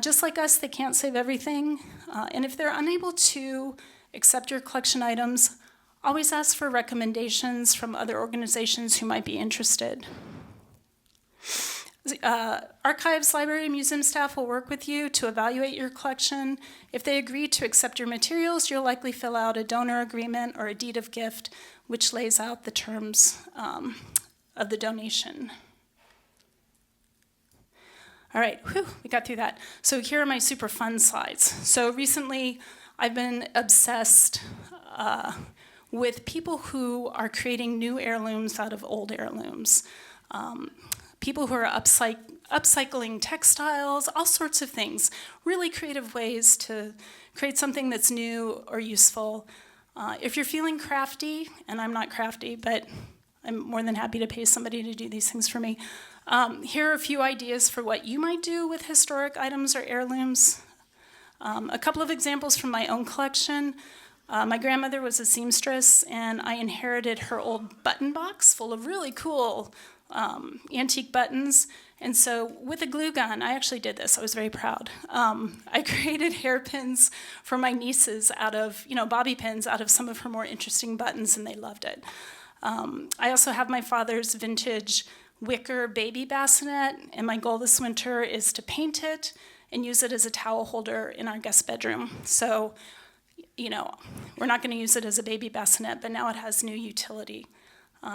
Just like us, they can't save everything. And if they're unable to accept your collection items, always ask for recommendations from other organizations who might be interested. Archives, library, museum staff will work with you to evaluate your collection. If they agree to accept your materials, you'll likely fill out a donor agreement or a deed of gift, which lays out the terms of the donation. All right, we got through that. So here are my super fun slides. So recently, I've been obsessed with people who are creating new heirlooms out of old heirlooms. People who are upcycling textiles, all sorts of things. Really creative ways to create something that's new or useful. If you're feeling crafty, and I'm not crafty, but I'm more than happy to pay somebody to do these things for me. Here are a few ideas for what you might do with historic items or heirlooms. A couple of examples from my own collection. My grandmother was a seamstress, and I inherited her old button box full of really cool antique buttons. And so with a glue gun, I actually did this. I was very proud. I created hairpins for my nieces out of, bobby pins out of some of her more interesting buttons, and they loved it. I also have my father's vintage wicker baby bassinet, and my goal this winter is to paint it and use it as a towel holder in our guest bedroom. So, we're not going to use it as a baby bassinet, but now it has new utility.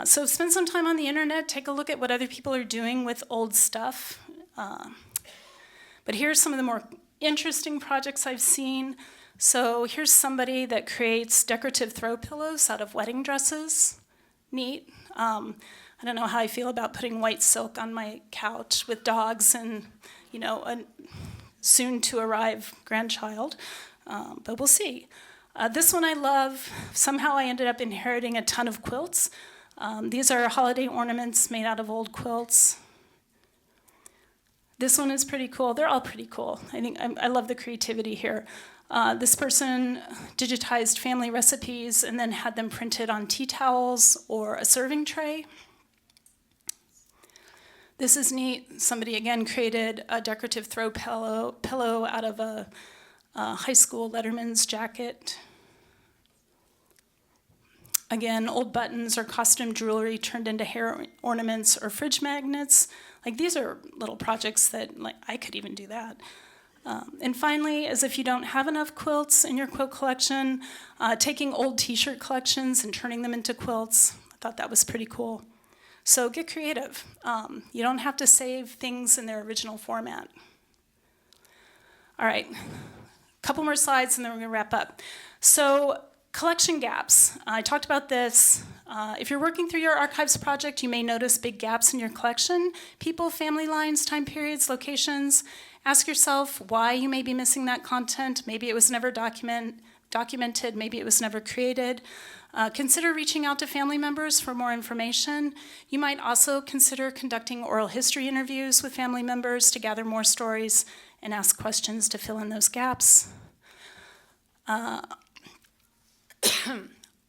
So spend some time on the internet, take a look at what other people are doing with old stuff. But here's some of the more interesting projects I've seen. So here's somebody that creates decorative throw pillows out of wedding dresses. Neat. I don't know how I feel about putting white silk on my couch with dogs and, a soon-to-arrive grandchild, but we'll see. This one I love. Somehow I ended up inheriting a ton of quilts. These are holiday ornaments made out of old quilts. This one is pretty cool. They're all pretty cool. I love the creativity here. This person digitized family recipes and then had them printed on tea towels or a serving tray. This is neat. Somebody, again, created a decorative throw pillow out of a high school letterman's jacket. Again, old buttons or costume jewelry turned into hair ornaments or fridge magnets. Like, these are little projects that, like, I could even do that. And finally, as if you don't have enough quilts in your quilt collection, taking old t-shirt collections and turning them into quilts. I thought that was pretty cool. So get creative. You don't have to save things in their original format. All right, a couple more slides and then we're gonna wrap up. So, collection gaps. I talked about this. If you're working through your archives project, you may notice big gaps in your collection. People, family lines, time periods, locations. Ask yourself why you may be missing that content. Maybe it was never documented, maybe it was never created. Consider reaching out to family members for more information. You might also consider conducting oral history interviews with family members to gather more stories and ask questions to fill in those gaps. I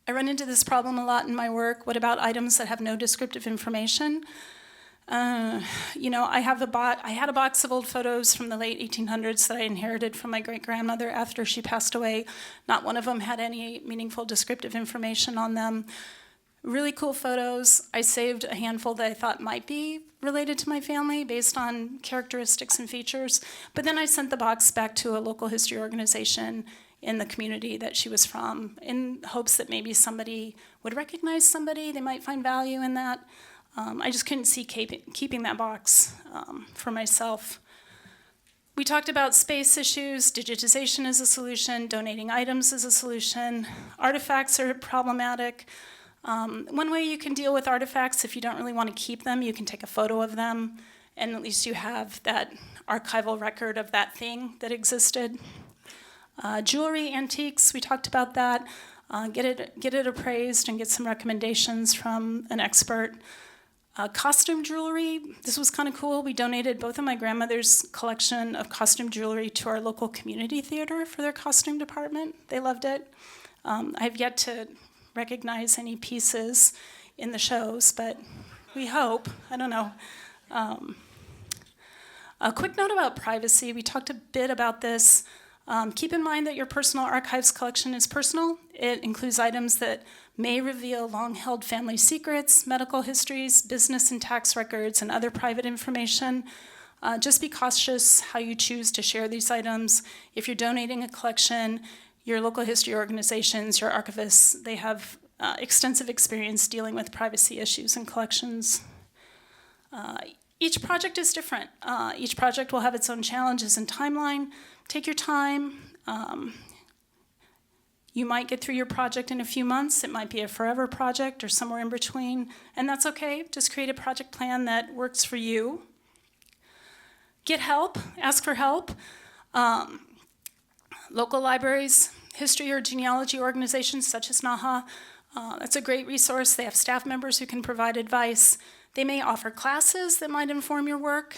run into this problem a lot in my work. What about items that have no descriptive information? I had a box of old photos from the late 1800s that I inherited from my great-grandmother after she passed away. Not one of them had any meaningful descriptive information on them. Really cool photos. I saved a handful that I thought might be related to my family based on characteristics and features, but then I sent the box back to a local history organization in the community that she was from in hopes that maybe somebody would recognize somebody, they might find value in that. I just couldn't see keeping that box for myself. We talked about space issues. Digitization is a solution. Donating items is a solution. Artifacts are problematic. One way you can deal with artifacts, if you don't really want to keep them, you can take a photo of them, and at least you have that archival record of that thing that existed. Jewelry, antiques, we talked about that. Get it appraised and get some recommendations from an expert. Costume jewelry, this was kind of cool. We donated both of my grandmother's collection of costume jewelry to our local community theater for their costume department. They loved it. I've yet to recognize any pieces in the shows, but we hope. I don't know. A quick note about privacy. We talked a bit about this. Keep in mind that your personal archives collection is personal. It includes items that may reveal long-held family secrets, medical histories, business and tax records, and other private information. Just be cautious how you choose to share these items. If you're donating a collection, your local history organizations, your archivists, they have extensive experience dealing with privacy issues in collections. Each project is different. Each project will have its own challenges and timeline. Take your time. You might get through your project in a few months. It might be a forever project or somewhere in between, and that's okay. Just create a project plan that works for you. Get help. Ask for help. Local libraries, history or genealogy organizations such as NAHA, that's a great resource. They have staff members who can provide advice. They may offer classes that might inform your work.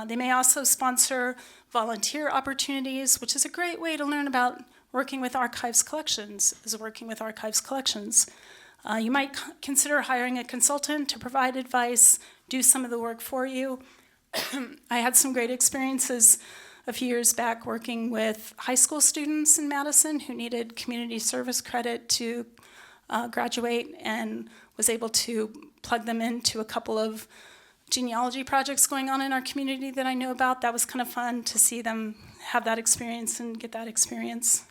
They may also sponsor volunteer opportunities, which is a great way to learn about working with archives collections, You might consider hiring a consultant to provide advice, do some of the work for you. I had some great experiences a few years back working with high school students in Madison who needed community service credit to graduate, and was able to plug them into a couple of genealogy projects going on in our community that I knew about. That was kind of fun to see them have that experience and get that experience.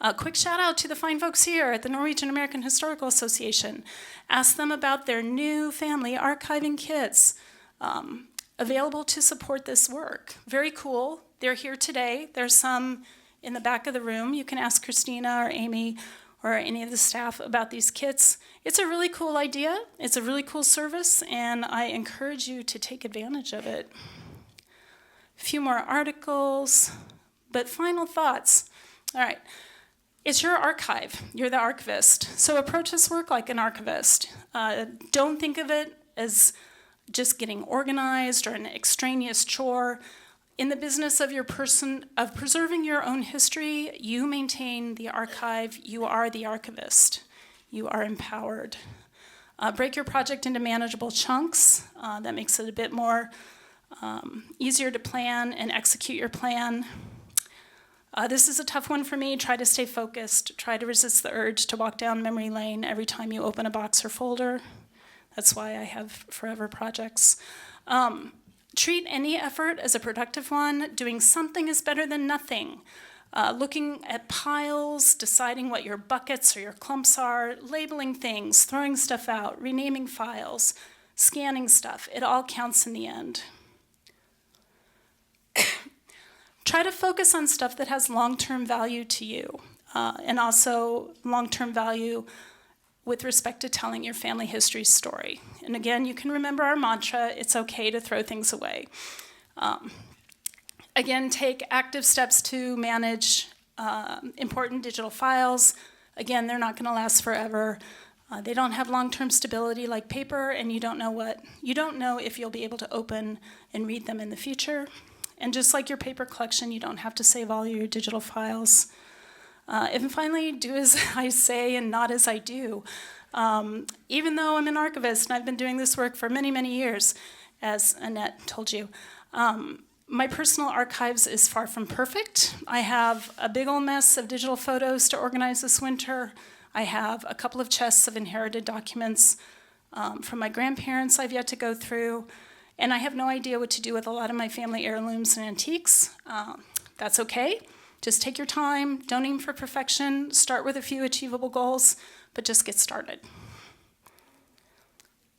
A quick shout out to the fine folks here at the Norwegian American Historical Association. Ask them about their new family archiving kits available to support this work. Very cool. They're here today. There's some in the back of the room. You can ask Christina or Amy or any of the staff about these kits. It's a really cool idea. It's a really cool service, and I encourage you to take advantage of it. A few more articles, but final thoughts. All right. It's your archive. You're the archivist. So approach this work like an archivist. Don't think of it as just getting organized or an extraneous chore. In the business of preserving your own history, you maintain the archive. You are the archivist. You are empowered. Break your project into manageable chunks. That makes it a bit more easier to plan and execute your plan. This is a tough one for me. Try to stay focused. Try to resist the urge to walk down memory lane every time you open a box or folder. That's why I have forever projects. Treat any effort as a productive one. Doing something is better than nothing. Looking at piles, deciding what your buckets or your clumps are, labeling things, throwing stuff out, renaming files, scanning stuff. It all counts in the end. Try to focus on stuff that has long-term value to you, and also long-term value with respect to telling your family history story. And again, you can remember our mantra, it's okay to throw things away. Again, take active steps to manage important digital files. Again, they're not gonna last forever. They don't have long-term stability like paper, and you don't know if you'll be able to open and read them in the future. And just like your paper collection, you don't have to save all your digital files. And finally, do as I say and not as I do. Even though I'm an archivist and I've been doing this work for many, many years, as Annette told you, my personal archives is far from perfect. I have a big old mess of digital photos to organize this winter. I have a couple of chests of inherited documents from my grandparents I've yet to go through. And I have no idea what to do with a lot of my family heirlooms and antiques. That's okay. Just take your time. Don't aim for perfection. Start with a few achievable goals, but just get started.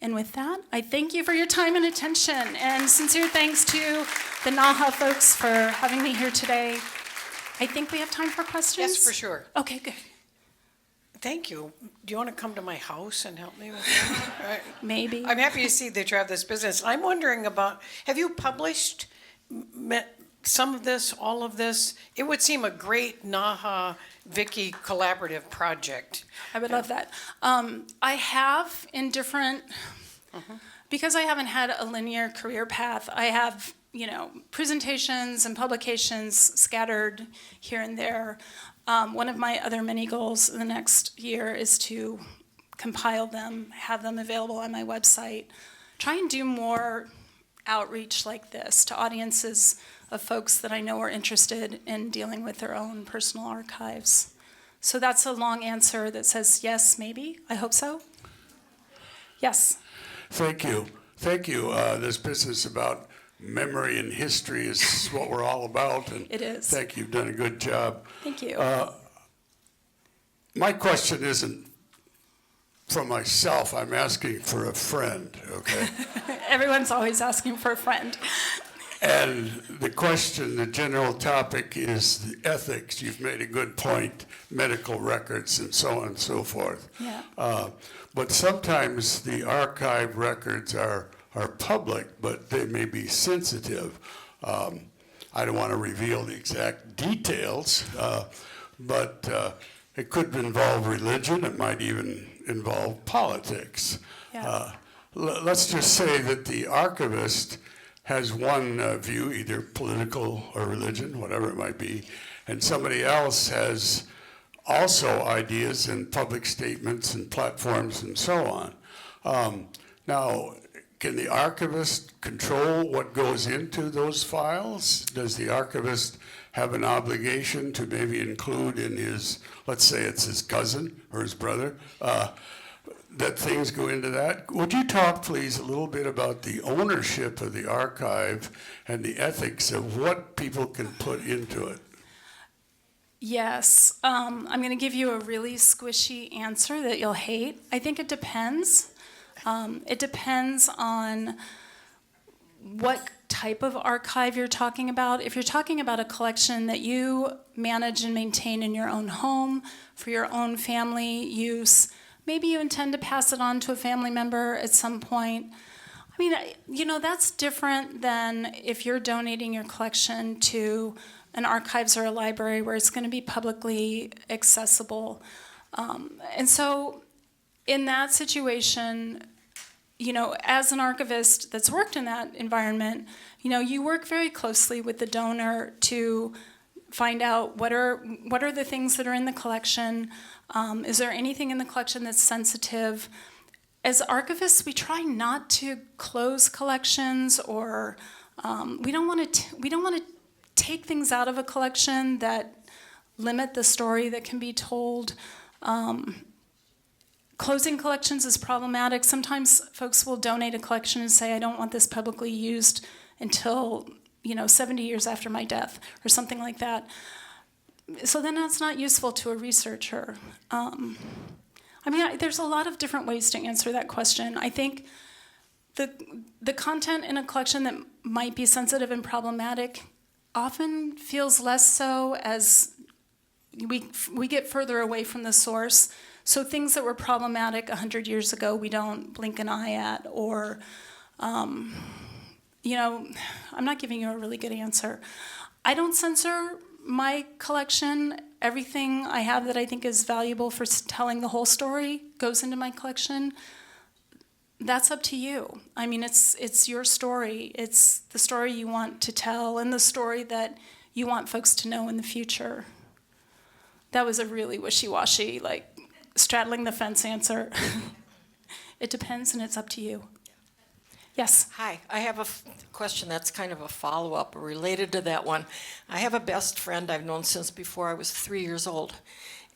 And with that, I thank you for your time and attention. And sincere thanks to the NAHA folks for having me here today. I think we have time for questions. Yes, for sure. Okay, good. Thank you. Do you want to come to my house and help me with that? Right. Maybe. I'm happy to see that you have this business. I'm wondering about, have you published some of this, all of this? It would seem a great NAHA Vicki collaborative project. I would love that. I have in different, because I haven't had a linear career path, I have, presentations and publications scattered here and there. One of my other many goals in the next year is to compile them, have them available on my website, try and do more outreach like this to audiences of folks that I know are interested in dealing with their own personal archives. So that's a long answer that says yes, maybe. I hope so. Yes. Thank you. Thank you. This business about memory and history is what we're all about. And it is. Thank you. You've done a good job. Thank you. My question isn't for myself. I'm asking for a friend, okay? Everyone's always asking for a friend. And the question, the general topic is the ethics. You've made a good point, medical records and so on and so forth. Yeah. But sometimes the archive records are public, but they may be sensitive. I don't want to reveal the exact details, but it could involve religion. It might even involve politics. Yeah. Let's just say that the archivist has one view, either political or religion, whatever it might be, and somebody else has also ideas and public statements and platforms and so on. Now, can the archivist control what goes into those files? Does the archivist have an obligation to maybe include in his, let's say it's his cousin or his brother, that things go into that? Would you talk, please, a little bit about the ownership of the archive and the ethics of what people can put into it? Yes. I'm going to give you a really squishy answer that you'll hate. I think it depends. It depends on what type of archive you're talking about. If you're talking about a collection that you manage and maintain in your own home for your own family use, maybe you intend to pass it on to a family member at some point. I mean, that's different than if you're donating your collection to an archives or a library where it's going to be publicly accessible. And so in that situation, as an archivist that's worked in that environment, you work very closely with the donor to find out what are the things that are in the collection. Is there anything in the collection that's sensitive? As archivists, we try not to close collections, or we don't want to take things out of a collection that limit the story that can be told. Closing collections is problematic. Sometimes folks will donate a collection and say, I don't want this publicly used until 70 years after my death, or something like that. So then that's not useful to a researcher. There's a lot of different ways to answer that question. I think the content in a collection that might be sensitive and problematic often feels less so as we get further away from the source. So things that were problematic 100 years ago, we don't blink an eye at, or, I'm not giving you a really good answer. I don't censor my collection. Everything I have that I think is valuable for telling the whole story goes into my collection. That's up to you. It's your story. It's the story you want to tell and the story that you want folks to know in the future. That was a really wishy-washy, straddling the fence answer. It depends, and it's up to you. Yes? Hi, I have a question that's kind of a follow-up related to that one. I have a best friend I've known since before I was 3 years old,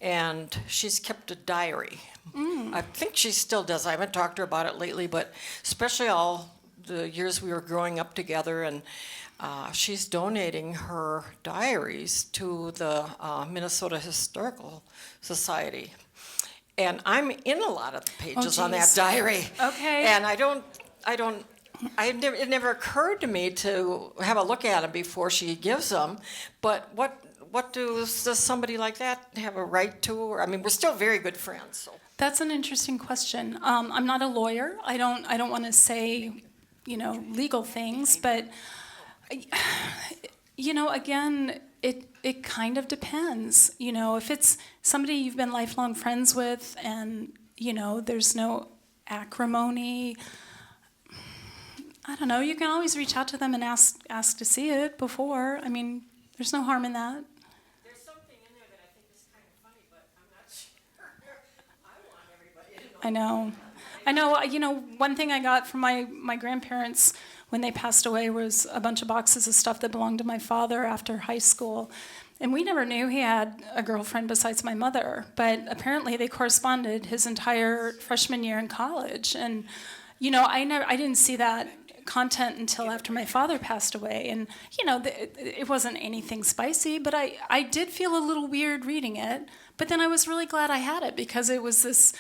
and she's kept a diary. I think she still does. I haven't talked to her about it lately, but especially all the years we were growing up together, and she's donating her diaries to the Minnesota Historical Society. And I'm in a lot of the pages on that diary. Okay. And it never occurred to me to have a look at them before she gives them. But what does somebody like that have a right to? Or, we're still very good friends. So. That's an interesting question. I'm not a lawyer. I don't want to say, legal things, but again, it kind of depends. If it's somebody you've been lifelong friends with, and there's no acrimony, I don't know. You can always reach out to them and ask to see it before. There's no harm in that. There's something in there that I think is kind of funny, but I'm not sure. I want everybody to know. I know. One thing I got from my grandparents when they passed away was a bunch of boxes of stuff that belonged to my father after high school. And we never knew he had a girlfriend besides my mother. But apparently they corresponded his entire freshman year in college. And, I didn't see that content until after my father passed away. And, it wasn't anything spicy, but I did feel a little weird reading it. But then I was really glad I had it, because it was this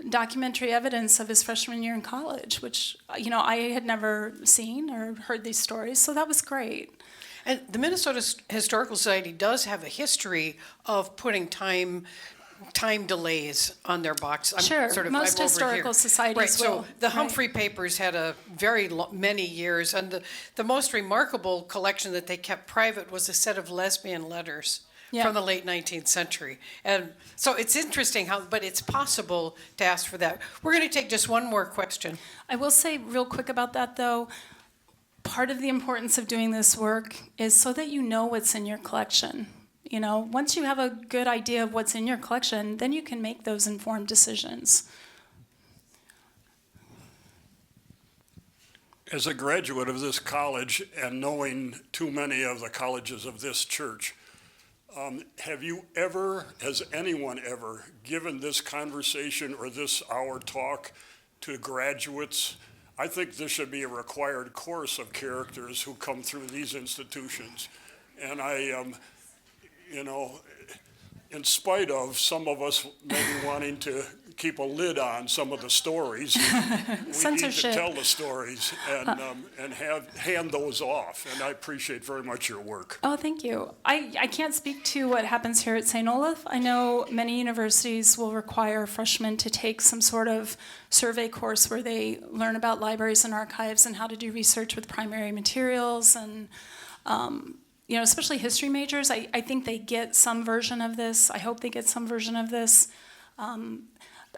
documentary evidence of his freshman year in college, which, I had never seen or heard these stories, so that was great. And the Minnesota Historical Society does have a history of putting time delays on their box. Most historical societies will. So the Humphrey Papers had a many years, and the most remarkable collection that they kept private was a set of lesbian letters. Yeah. From the late 19th century. And so it's interesting but it's possible to ask for that. We're going to take just one more question. I will say real quick about that, though, part of the importance of doing this work is so that you know what's in your collection. Once you have a good idea of what's in your collection, then you can make those informed decisions. As a graduate of this college and knowing too many of the colleges of this church, has anyone ever given this conversation or this hour talk to graduates? I think this should be a required course of characters who come through these institutions. And in spite of some of us maybe wanting to keep a lid on some of the stories, we need to tell the stories and hand those off. And I appreciate very much your work. Oh, thank you. I can't speak to what happens here at St. Olaf. I know many universities will require freshmen to take some sort of survey course where they learn about libraries and archives and how to do research with primary materials, and especially history majors. I think they get some version of this. I hope they get some version of this.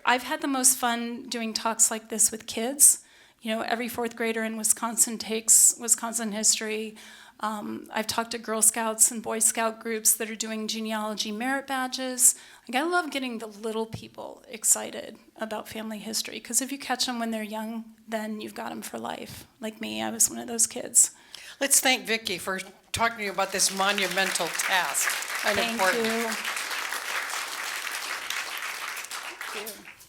I've had the most fun doing talks like this with kids. Every fourth grader in Wisconsin takes Wisconsin history. I've talked to Girl Scouts and Boy Scout groups that are doing genealogy merit badges. I love getting the little people excited about family history, because if you catch them when they're young, then you've got them for life. Like me, I was one of those kids. Let's thank Vicki for talking to you about this monumental task. Thank you. you.